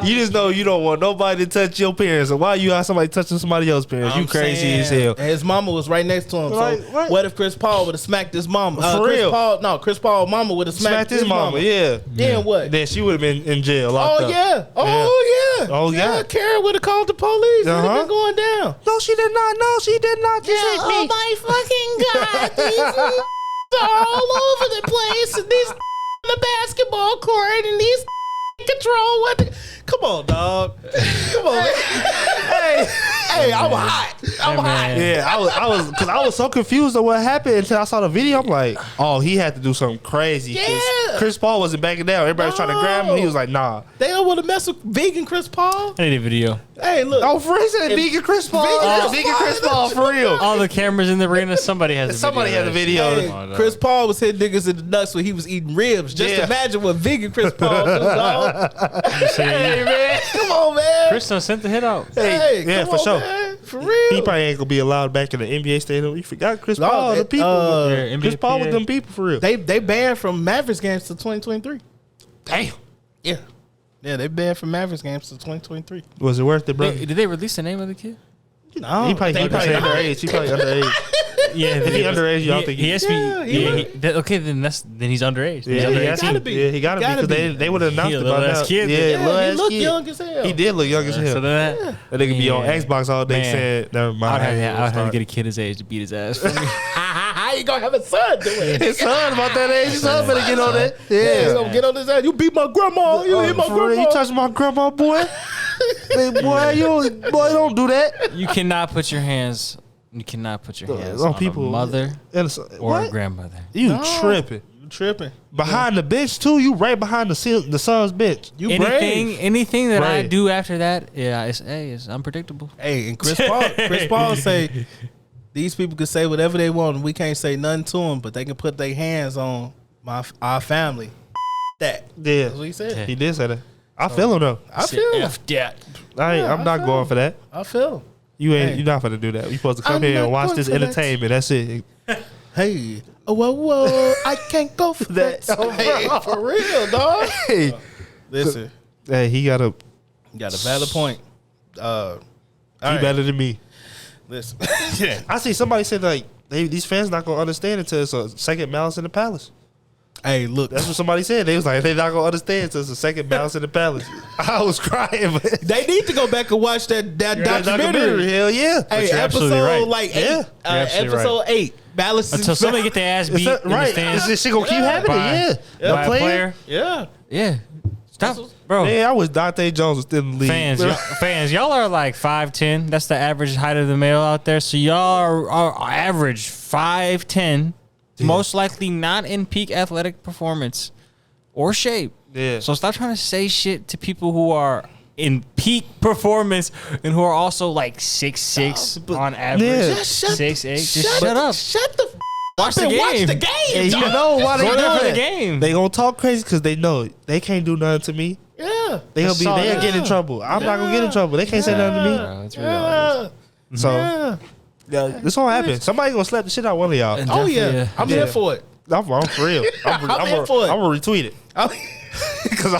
you just know you don't want nobody to touch your parents. So why you have somebody touching somebody else's parents? You I'm crazy saying, as hell. And his mama was right next to him. Like, so what? what if Chris Paul would have smacked his mama? For Chris real. Chris Paul mama would have Smacked his mama, yeah. Then what? Then she would have been in jail, locked Oh up. yeah. Oh, yeah. Karen would have called the police. It would have been going down. No, she did not. No, she did not. Just hit me. Oh my fucking god! These are all over the place, and these on the basketball court, and these control what? Come on, dog. Come on, man. hey, I'm hot. I'm hot. Yeah, I was, because I was so confused on what happened until I saw the video. I'm like, oh, he had to do something crazy. 'Cause Yeah. Chris Paul wasn't backing down. Everybody was trying to grab him. He was like, nah. They don't want to mess with vegan Chris Paul. I need a video. Hey, look. Oh, for reason, vegan Chris Paul. Vegan Chris Paul, for real. All the cameras in the arena. Somebody has a Somebody video. had a video. Hey, Chris Paul was hitting niggas in the nuts when he was eating ribs. Just Yeah. imagine what vegan Chris Paul do, dog. Hey, man. Come on, man. Chris done sent the hit out. Hey, yeah, come for on, sure. man. For real. He probably ain't gonna be allowed back in the NBA stadium. You forgot Chris No, Paul, the people. Yeah, Chris Paul with NBA. them people for real. They banned from Mavericks games to 2023. Damn. Yeah. Yeah, they banned from Mavericks games to 2023. Was it worth it, bro? Did they release the name of the kid? No, He probably underage. He probably underage. Yeah, If he underage, y'all think he has to be. Yeah, he Yeah, would. okay, then he's underage. He's Yeah, underage. he has gotta to be. Yeah, he gotta be Gotta because be. they would have announced He a it little by ass now. kid. Yeah, Yeah, little he ass looked kid. young as hell. He did look young as So hell. then That nigga be on Yeah. Xbox all day Man. saying, "Never mind." I would have to get a kid his age to beat his ass for me. How you gonna have a son do it? His son about that age. His son better get on that. Yeah, Yeah. he's gonna get on his ass. You beat my grandma. You hit my For real, grandma. you touch my grandma, boy. Hey, boy, don't do that. You cannot put your hands. You cannot put your hands on on people. a mother And it's- or what? a grandmother. You tripping? You tripping. Behind the bench too. You right behind the son's bench. You brave. Anything that I Brave. do after that, yeah, it's unpredictable. Hey, and Chris Paul say these people can say whatever they want, and we can't say nothing to them, but they can put their hands on our family. That. Yeah, That's what he said. he did say that. I feel him though. I feel him. that. I'm not feel going him. for that. I feel him. You ain't. Hey. You're not gonna do that. You supposed to come I'm here not and watch going this for that. entertainment. That's it. Hey, whoa, I can't go for that. Hey, for real, dog. Hey, Listen, hey, he got a. you got a valid point. All He right, better than me. listen. I see somebody said like these fans not gonna understand until it's a second Malice in the Palace. Hey, look, That's what somebody said. They was like, they're not gonna understand until it's a second Malice in the Palace. I was crying, but they need to go back and watch that documentary. Hell yeah. Hey, you're absolutely episode right. like 8. Yeah. You're absolutely Episode 8. Balance Until somebody get their ass Is beat that in the right? stands Is this shit gonna keep happening? by- Yeah. by a player. Yeah. Yeah. Stop. Bro, Man, I wish Dante Jones was still in the league. fans, y'all are like 5'10". That's the average height of the male out there. So y'all are average 5'10". Most likely not in peak athletic performance or shape. Yeah. So stop trying to say shit to people who are in peak performance and who are also like 6'6" on average. Yeah. 6'8". Just shut up. Shut the Watch the game. watch the game. And you know why they Go there for do the it. game. They gonna talk crazy because they know they can't do nothing to me. Yeah. They'll Yeah. get in trouble. I'm not gonna get in trouble. They can't say nothing to me. That's really all it is. So Yeah. yeah, this gonna happen. Somebody gonna slap the shit out of one of y'all. Oh yeah. Yeah. I'm Yeah. here for it. I'm for real. I'm in for it. gonna retweet it. Because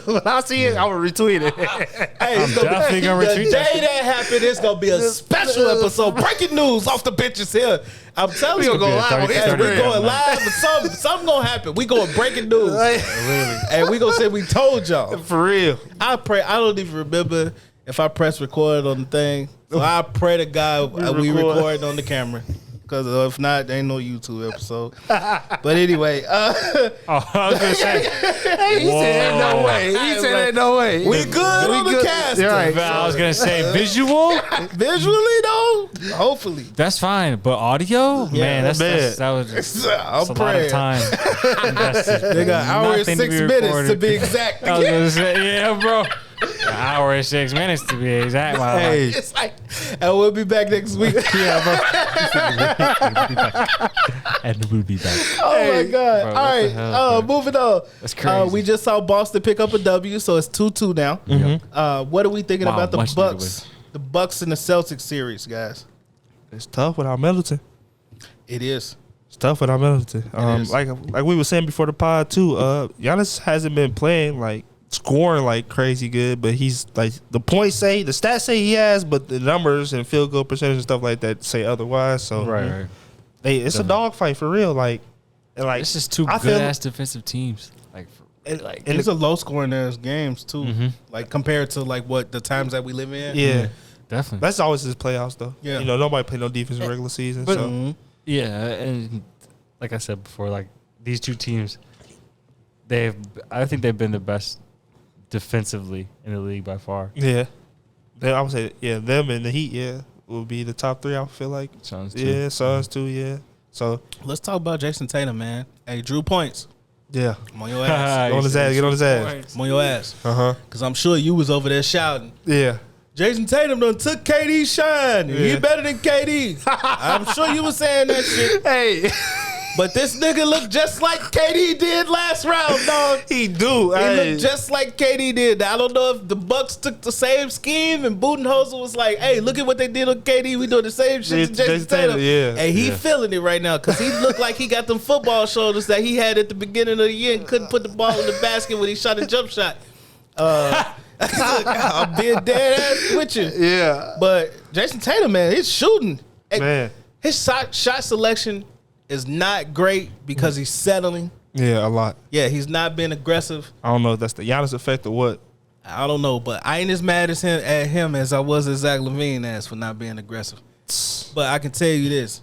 when I see it, I'm gonna retweet it. Hey, I'm definitely gonna the retweet that day that happened, it's gonna be a special episode. Breaking news off the benches here. I'm telling you, We gonna go live on Hey, Instagram. we going live, but something gonna happen. We going breaking news, and we gonna say we told y'all. For real. I pray. I don't even remember if I press record on the thing. So I pray to God we recording on the camera. Because if not, there ain't no YouTube episode. But anyway, I was gonna say, He said ain't no way. He said ain't no way. we good on the cast. You're right. I was gonna say visual. Visually though, hopefully. That's fine, but audio, man, that's that was just I'm a lot praying. of time invested. They got hour and Nothing to 6 be minutes to recorded. be exact. I was gonna say, yeah, bro. An hour and 6 minutes to be exact. My Hey. It's like, and we'll be back next week. and we'll be back. Oh my God! Bro, All what right, the hell, bro? moving on. That's crazy. We just saw Boston pick up a W, so it's 2-2 now. What are we thinking Wow, about the much Bucks? needed The Bucks and the Celtics series, guys. It's tough without Middleton. It is. It's tough without Middleton. is. Like we were saying before the pod too. Giannis hasn't been playing like scoring like crazy good, but he's like the stats say he has, but the numbers and field goal percentage and stuff like that say otherwise. So Right. it's a dogfight for real. Like This is two I feel- good ass defensive teams. Like, and It's a low scoring ass games too. Like compared to like what the times that we live in. yeah. definitely. That's always his playoffs though. Yeah. You know, nobody play no defense in regular season. But- So Yeah, and like I said before, like these two teams, I think they've been the best defensively in the league by far. yeah. I would say them and the Heat, will be the top three, I feel like. Suns too. Yeah, Suns too, yeah. So Let's talk about Jason Tatum, man. Hey, Drew points. yeah. I'm on your ass. Get on his ass, get on his ass. I'm on your ass. Uh-huh. Because I'm sure you was over there shouting. Yeah. Jason Tatum done took KD's shine. He Yeah. better than KD. I'm sure you was saying that shit. Hey. But this nigga look just like KD did last round, dog. He do. He Hey. looked just like KD did. I don't know if the Bucks took the same scheme and Budenholzer was like, hey, look at what they did on KD. We doing the same shit to Jason Tatum. Yeah. And he feeling it right now because he looked like he got them football shoulders that he had at the beginning of the year and couldn't put the ball in the basket when he shot a jump shot. I'm being dead ass with you. Yeah. But Jason Tatum, man, he's shooting. Man. His shot selection is not great because he's settling. Yeah, a lot. Yeah, he's not being aggressive. I don't know if that's the Giannis effect or what. I don't know, but I ain't as mad as him as I was at Zach LaVine as for not being aggressive. But I can tell you this: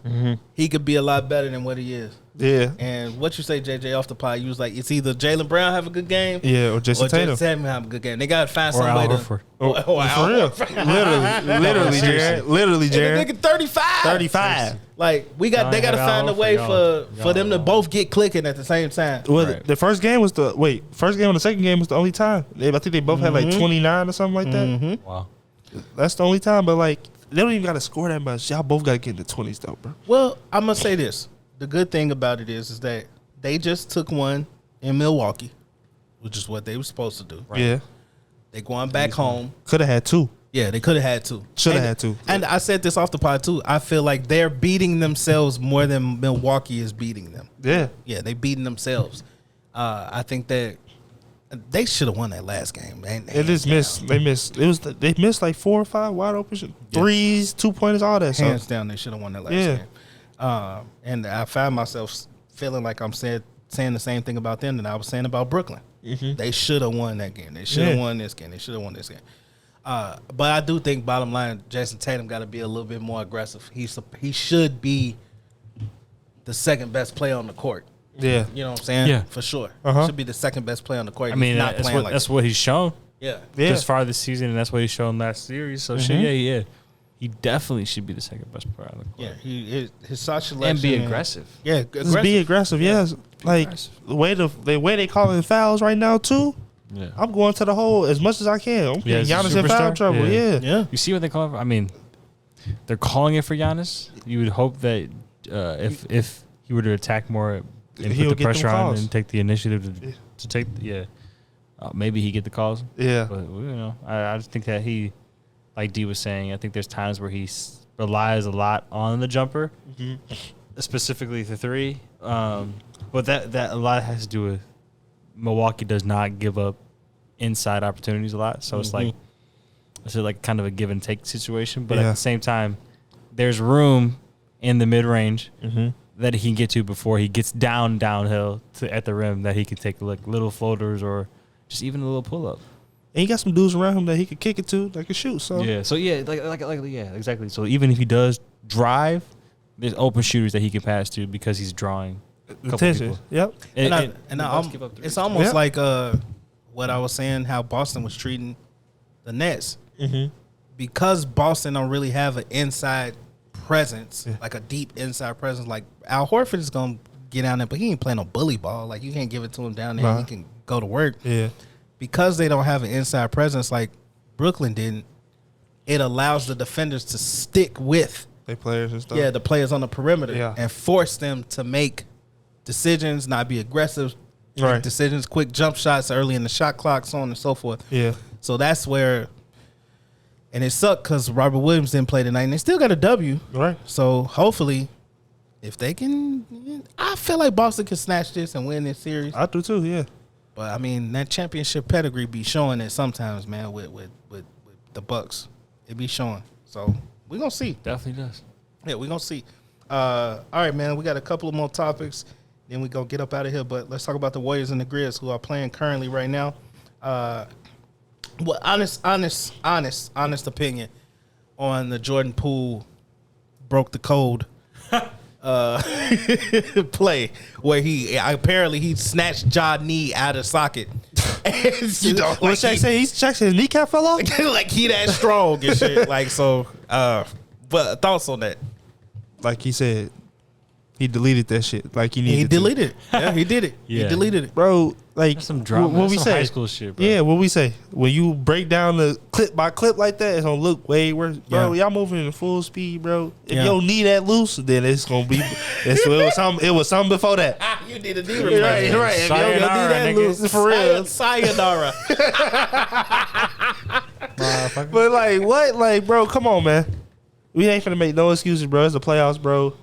he could be a lot better than what he is. Yeah. And what you say, JJ, off the pod, you was like, it's either Jaylen Brown have a good game, Yeah, or Jason Tatum. Jason Tatum have a good game. They gotta find Or some Al way to. Horford. For real. Literally, Jared. Literally, And Jared. the nigga 35. 35. Like they gotta have find a Al way Horford, for them to both get clicking at the same time. Well, Right. the first game was first game and the second game was the only time. I think they both had like 29 or something like that. Wow. That's the only time, but like, they don't even got to score that much. Y'all both got to get in the 20s though, bro. Well, I'm gonna say this: the good thing about it is that they just took one in Milwaukee, which is what they were supposed to do. Yeah. They going back home. Could have had two. Yeah, they could have had two. Shoulda And- had two. And I said this off the pod too. I feel like they're beating themselves more than Milwaukee is beating them. Yeah. Yeah, they beating themselves. I think that they should have won that last game, man. They just missed. They missed. They missed like 4 or 5 wide open threes, 2-pointers, all that Hands stuff. down, they should have won that last Yeah. game. And I found myself feeling like I'm saying the same thing about them that I was saying about Brooklyn. They should have won that game. They should have Yeah. won this game. They should have won this game. But I do think, bottom line, Jason Tatum got to be a little bit more aggressive. He should be the second best player on the court. Yeah. You know what I'm saying? Yeah. For sure. Uh-huh. Should be the second best player on the court. I mean, He's not that's playing what like that's that. what he's shown Yeah. Yeah. just far this season, and that's what he's shown last series. So yeah. He definitely should be the second best player on the court. Yeah. His shot selection. And be aggressive. Yeah. Just be aggressive. Yes. Like Aggressive. the way they calling fouls right now too. Yeah. I'm going to the hole as much as I can. I'm Yeah, getting as a Giannis in foul superstar? trouble. Yeah. Yeah. You see what they call it for? I mean, they're calling it for Giannis. You would hope that if he were to attack more and He'll put the get them pressure on calls. and take the initiative to take, maybe he get the calls. Yeah. But I just think that he, like D was saying, I think there's times where he relies a lot on the jumper, specifically the three. But that a lot has to do with Milwaukee does not give up inside opportunities a lot, so it's like kind of a give and take situation. But at the same time, there's room in the mid range that he can get to before he gets downhill at the rim that he can take like little floaters or just even a little pull up. And he got some dudes around him that he could kick it to, that could shoot. So Exactly. So even if he does drive, there's open shooters that he can pass to because he's drawing a couple attention. people. Yep. It's almost like what I was saying, how Boston was treating the Nets. Because Boston don't really have an inside presence, like a deep inside presence. Like Al Horford is gonna get down there, but he ain't playing no bully ball. Like you can't give it to him down there. Nah. And he can go to work. Yeah. Because they don't have an inside presence like Brooklyn didn't. It allows the defenders to stick with They players and stuff. the players on the perimeter Yeah. and force them to make decisions, not be aggressive, make Right. decisions, quick jump shots early in the shot clock, so on and so forth. Yeah. So that's where, and it sucked because Robert Williams didn't play tonight, and they still got a W. Right. So hopefully, if they can, I feel like Boston can snatch this and win this series. I do too. Yeah. But I mean, that championship pedigree be showing it sometimes, man. With the Bucks, it be showing. So we gonna see. Definitely does. Yeah, we gonna see. All right, man. We got a couple of more topics. Then we gonna get up out of here. But let's talk about the Warriors and the Grizz, who are playing currently right now. What honest opinion on the Jordan Poole broke the code play where he apparently he snatched Ja knee out of socket. And, you know, What Shaq say? Shaq said his kneecap fell off. like he that strong and shit. Like so. But thoughts on that? Like he said, he deleted that shit. Like he needed. He to. deleted it. Yeah, he did it. Yeah. He deleted it. Bro, like That's some drama. What That's we some say? high school shit, bro. Yeah, what we say? When you break down the clip by clip like that, it's gonna look way worse, bro. Yeah. Y'all moving in full speed, bro. If Yeah. your knee that loose, then it's gonna be. It was something before that. You need a knee Right, replacement. right. If your knee Sayonara, that nigga. loose, for real. Sayonara. But like, what? Like, bro, come on, man. We ain't finna make no excuses, bro. It's the playoffs, bro.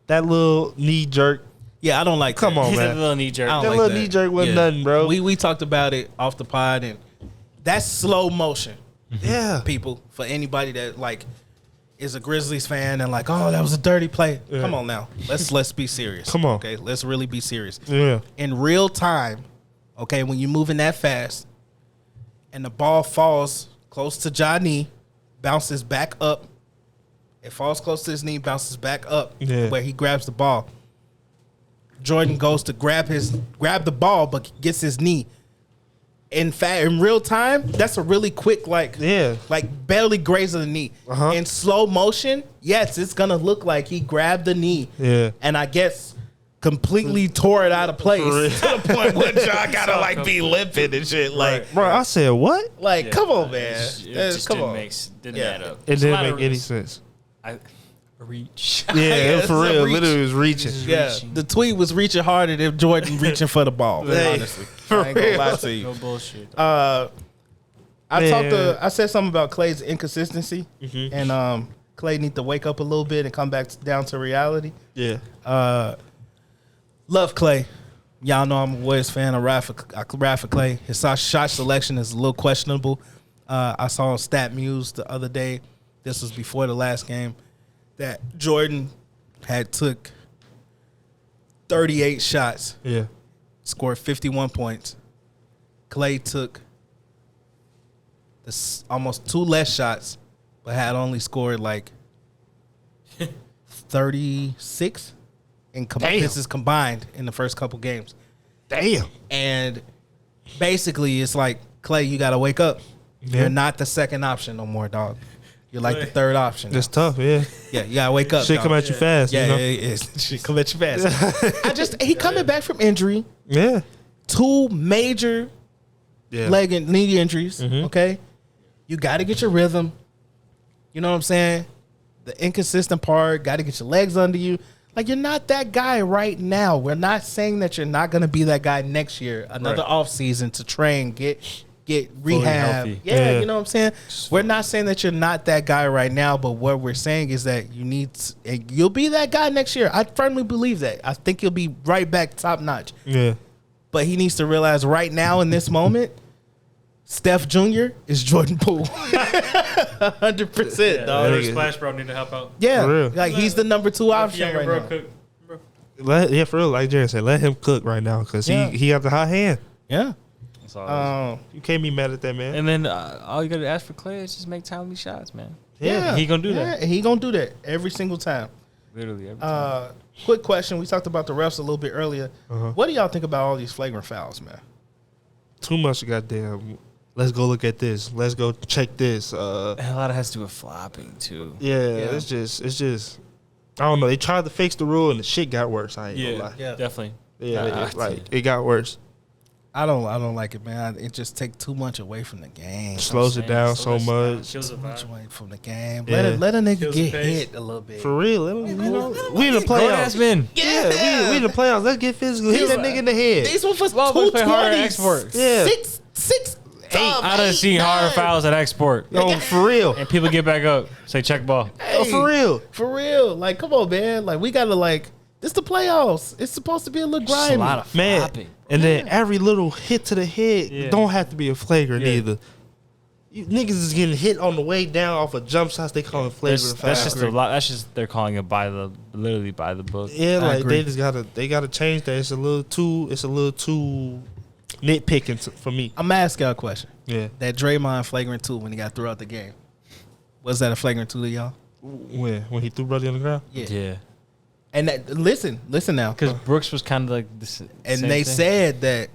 That little knee jerk. Yeah, I don't like Come that. on, He's a man. little knee jerk. I don't That like little that. knee jerk wasn't nothing, bro. We talked about it off the pod, and that's slow motion, Yeah. people. For anybody that like is a Grizzlies fan and like, oh, that was a dirty play. Yeah. Come on now, let's be serious. Come on. okay, let's really be serious. Yeah. In real time, okay, when you're moving that fast, and the ball falls close to Ja knee, bounces back up. It falls close to his knee, bounces back up Yeah. where he grabs the ball. Jordan goes to grab the ball, but gets his knee. In fact, in real time, that's a really quick, like barely grazing the knee. Uh-huh. In slow motion, yes, it's gonna look like he grabbed the knee. Yeah. And I guess completely tore it out of place to the point where John gotta like be limping and shit. Like, Bro, I said what? like, come on, man. It just Come didn't on. didn't Yeah. add up. It There's a lot didn't of make any risks. sense. Reach. Yeah, it's for a real. reach. Literally was reaching. Yeah, the tweet was reaching harder than Jordan reaching for the ball. Hey, honestly, I ain't gonna lie to you. No bullshit. I Man. I said something about Clay's inconsistency, and Clay need to wake up a little bit and come back down to reality. Yeah. Love Clay. Y'all know I'm a Warriors fan of Rafa Clay. His shot selection is a little questionable. I saw on Stat Muse the other day, this was before the last game, that Jordan had took 38 shots, Yeah. scored 51 points. Clay took almost 2 less shots, but had only scored like 36. This is combined in the first couple games. Damn. And basically, it's like, Clay, you got to wake up. Yeah. You're not the second option no more, dog. You're like the third option. It's tough, yeah. Yeah, you got to wake up. Shit dog. come at you fast, Yeah, you know? it is. Shit come at you fast. He coming back from injury. Yeah. 2 major leg and knee injuries. Okay, you got to get your rhythm. You know what I'm saying? The inconsistent part. Got to get your legs under you. Like, you're not that guy right now. We're not saying that you're not going to be that guy next year. Another off season to train, get rehab. healthy. Yeah, you know what I'm saying? We're not saying that you're not that guy right now, but what we're saying is that you'll be that guy next year. I firmly believe that. I think you'll be right back top notch. Yeah. But he needs to realize right now in this moment, Steph Jr. is Jordan Poole. 100%, dog. Or Splash Bro need to help out. Yeah, For real. like he's the number 2 option Younger right bro now. cook. For real, like Jared said, let him cook right now because Yeah. he got the hot hand. Yeah. That's all it is. You can't be mad at that, man. And then all you got to ask for Clay is just make timely shots, man. Yeah. He gonna do that. Yeah, he gonna do that every single time. Literally every time. Quick question. We talked about the refs a little bit earlier. What do y'all think about all these flagrant fouls, man? Too much goddamn. Let's go look at this. Let's go check this. And a lot of it has to do with flopping too. Yeah, it's just. I don't know. They tried to fix the rule and the shit got worse. I ain't gonna lie. Yeah. Definitely. Yeah, it got worse. I don't like it, man. It just takes too much away from the game. Slows it down so much. Kills the Too much vibe. away from the game. Yeah. Let a nigga Kills the get pace. hit a little bit. For real, we in the Grown-ass playoffs. men. Yeah, we in the playoffs. Let's get physical. Hit that nigga in the head. These one for Well, we play harder at 220s. export. Yeah. Six. I done seen harder fouls at export. No, for real. And people get back up, say check ball. Oh, for real. For real. Like, come on, man. Like, we gotta this the playoffs. It's supposed to be a little grimy. a lot of Man, flopping. and then every little hit to the head Yeah. don't have to be a flagrant Yeah. either. You niggas is getting hit on the way down off of jump shots. They call it flagrant foul. That's just a lot. That's just they're calling it literally by the book. Yeah, like agree. they gotta change that. It's a little too nitpicking for me. I'm gonna ask y'all a question. Yeah. That Draymond flagrant 2 when he got threw out the game. Was that a flagrant 2 to y'all? When he threw Brody on the ground. Yeah. And that, listen now. Because Brooks was kind of like this. And they said that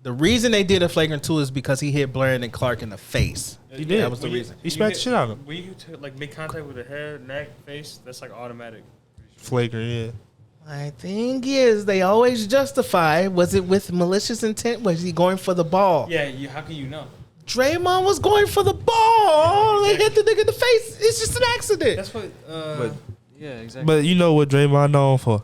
the reason they did a flagrant 2 is because he hit Brandon Clark in the face. He did. That was the reason. He smacked the shit out of him. When you make contact with the head, neck, face, that's like automatic. Flagrant, yeah. My thing is, they always justify, was it with malicious intent? Was he going for the ball? Yeah, how can you know? Draymond was going for the ball. They hit the nigga in the face. It's just an accident. That's what. Yeah, exactly. But you know what Draymond known for.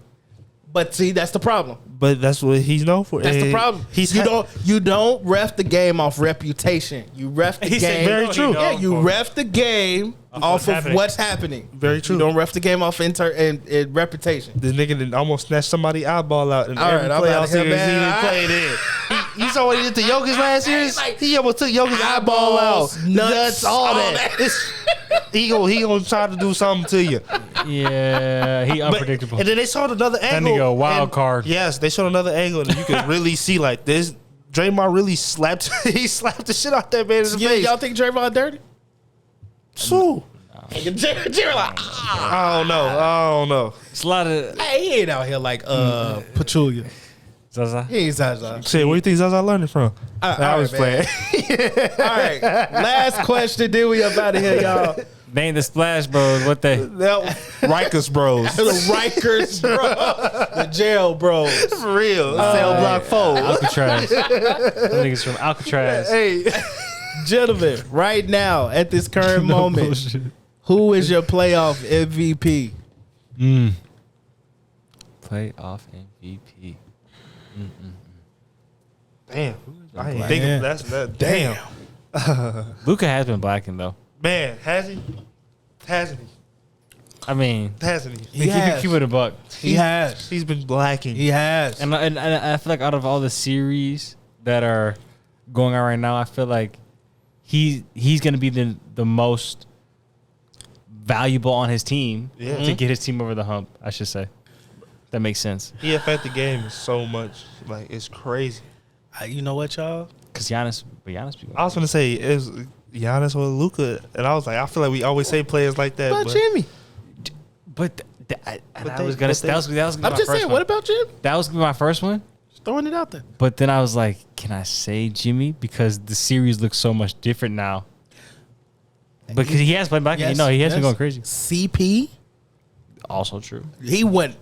But see, that's the problem. But that's what he's known for. That's the And problem. He's You don't ref the game off reputation. You ref the He said game. very true. Yeah, you ref the game off of happening. what's happening. Very true. You don't ref the game off and reputation. This nigga did almost snatch somebody's eyeball out in All every right, I'm playoff outta here, series he man. done played in. You saw what he did to Jokic last year? He almost took Jokic's eyeball out. Eyeballs, nuts, all all that. He gonna try to do something to you. yeah, he But- unpredictable. and then they showed another angle. nigga a wild and- card. Yes, they showed another angle, and you could really see like this. Draymond really slapped. He slapped the shit out that man in the face. Y'all think Draymond dirty? So Jared like, I don't know. It's a lot of. hey, he ain't out here like Pachulia. Zaza. He ain't Zaza. Shit, where you think Zaza learning from? I was playing. All right, last question. Then we up out of here, y'all. They ain't the Splash Bros. What they? Rikers Bros. The Rikers, bro. The jail bros. For real. Cell Block 4. Alcatraz. Them niggas from Alcatraz. Hey. Gentlemen, right now, at this current moment, who is your playoff MVP? Playoff MVP. Damn. I ain't thinking that. Damn. Luka has been blacking though. Man, has he? Hasn't he? I mean, Hasn't he? He has. keep it a buck. He has. He's been blacking. He has. And I feel like out of all the series that are going on right now, I feel like he's gonna be the most valuable on his team to get his team over the hump. I should say. That makes sense. He affect the game so much. Like, it's crazy. You know what, y'all? Cause Giannis. I was gonna say it was Giannis or Luka, and I was like, I feel like we always say players like that. But Jimmy. But I was gonna. That was gonna be I'm my just first saying. one. What about Jim? That was gonna be my first one. Just throwing it out there. But then I was like, can I say Jimmy because the series looks so much different now? Because he has played back. Yes, He has been yes. going crazy. CP, Also true. he went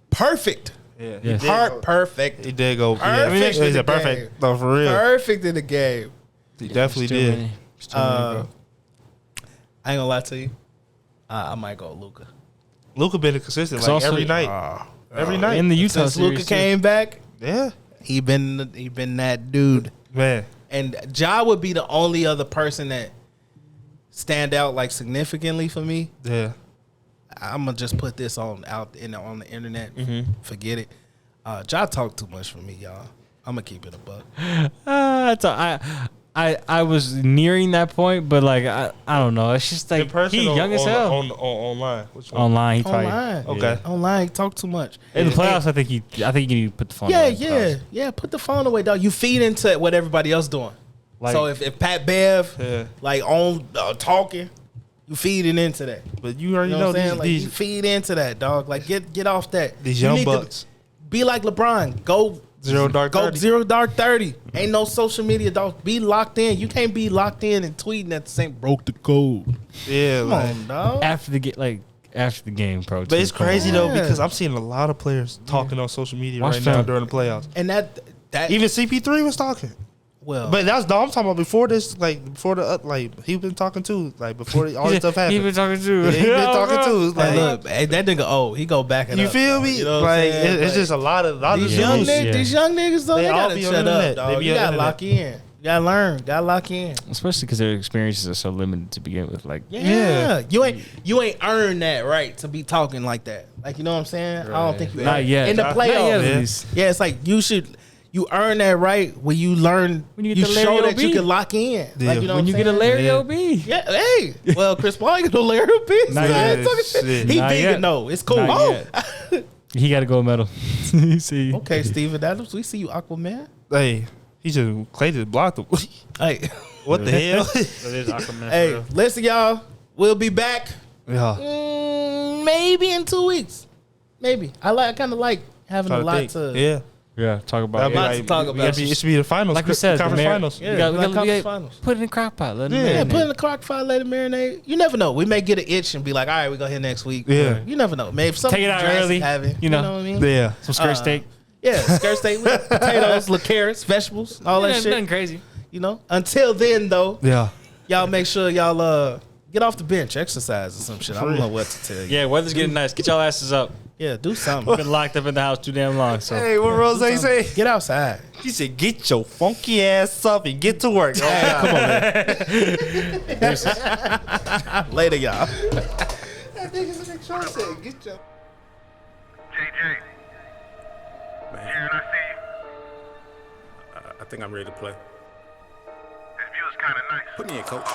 perfect. Yeah, Yeah. Perfect. He did go. Perfect in He's the a perfect. game. No, for real. Perfect in the game. He definitely did. I ain't gonna lie to you. I might go Luka. Luka been consistent It's like also- every night. Every night. in the Utah Since series. Luka too. came back, Yeah, he been that dude. man. And Ja would be the only other person that stand out like significantly for me. Yeah. I'm gonna just put this on the internet. Forget it. Ja talk too much for me, y'all. I'm gonna keep it a buck. I was nearing that point, but like I don't know. It's just In like person he or young as hell. online. Which one? Online, he probably. Online, Okay. online, he talk too much. In the playoffs, I think you need to put the phone. Yeah, away in the playoffs. yeah. Put the phone away, dog. You feed into what everybody else doing. Like- So if Pat Bev Yeah. like on talking, you feeding into that. But you already You know know what I'm saying? Like you these feed into that, dog. Like get off that. these You young need to bucks. be like LeBron. Go Zero dark Go 30. 0 dark 30. Ain't no social media, dog. Be locked in. You can't be locked in and tweeting at the same. Broke the code. Yeah, Come like, on, dog. After the game, bro. but it's crazy though Yeah. because I'm seeing a lot of players talking on social media Watch right now film. during the playoffs. And that Even CP3 was talking. well, But that's I'm talking about before this, like before the he been talking too, like before all this stuff happened. He been talking too. He been talking too. It's hey, like, look, hey, that nigga. He go back and you up, feel dog. me? You know what I'm Like saying? it's Like, just a lot of these Yeah. young Yeah. niggas. These young niggas, though, They they all gotta be on shut the up, internet. They dog. be You on the gotta internet. lock in. You gotta learn. Gotta lock in. Especially because their experiences are so limited to begin with. Like, Yeah. You ain't earned that right to be talking like that. Like, you know what I'm saying? I don't think you Not earned it. yet. In the Not playoffs. yet, at Yeah. least. Yeah, it's like you earn that right when you learn, When you you get the Larry show that OB. you can lock in. Yeah. Like, you know when what you I'm get a saying? Larry Yeah. OB. Yeah, hey. Well, Chris Paul ain't gonna Larry OB. Not man. yet. Talking shit. Shit. He Not vegan, yet. no. It's cool. Not Oh. yet. He got a gold medal. You see? Okay, Steven Adams, we see you, Aquaman. hey, Clay just blocked him. Hey, What the hell? That is Aquaman. hey, listen, y'all. We'll be back yeah. maybe in 2 weeks. Maybe. I kind of like having Trying a to lot think. to. yeah. Yeah, talk about That'd it. be Lots to talk about. It should be the finals. Like we said, the conference Mar- finals. Yeah, we got, like we conference got, finals. put it in crock pot. Let Yeah. Yeah, it put it in the crock pot, let it marinate. You never know. We may get an itch and be like, all right, we go here next week. Yeah. You never know. Maybe something Take it out drastic early, happen. you know. what I mean? Yeah. some skirt steak. Yeah, skirt steak, we got potatoes, little carrots, vegetables, all that Nothing shit. crazy. You know. Until then, though, Yeah. y'all make sure y'all get off the bench, exercise or some shit. I don't know what to tell you. Yeah, weather's getting nice. Get y'all asses up. Yeah, do We've something. been locked up in the house too damn long. So Hey, what Rose say? Get outside. He said, "Get your funky ass up and get to work." Hey, come on, man. Later, y'all. JJ. Aaron, I see you. I think I'm ready to play. This view is kind of nice. Put me in, coach.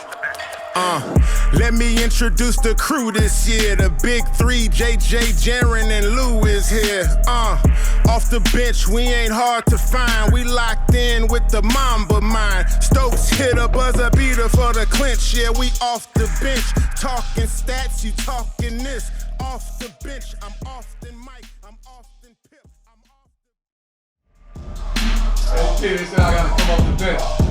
Let me introduce the crew this year. The big three, JJ, Jaren, and Lou is here. Off the bench, we ain't hard to find. We locked in with the Mamba mind. Stokes hit a buzzer beater for the clinch. Yeah, we off the bench. Talking stats, you talking this. Off the bench, I'm Austin Mike. I'm Austin Pip. I'm Austin. Hey, kid, they said I gotta come off the bench.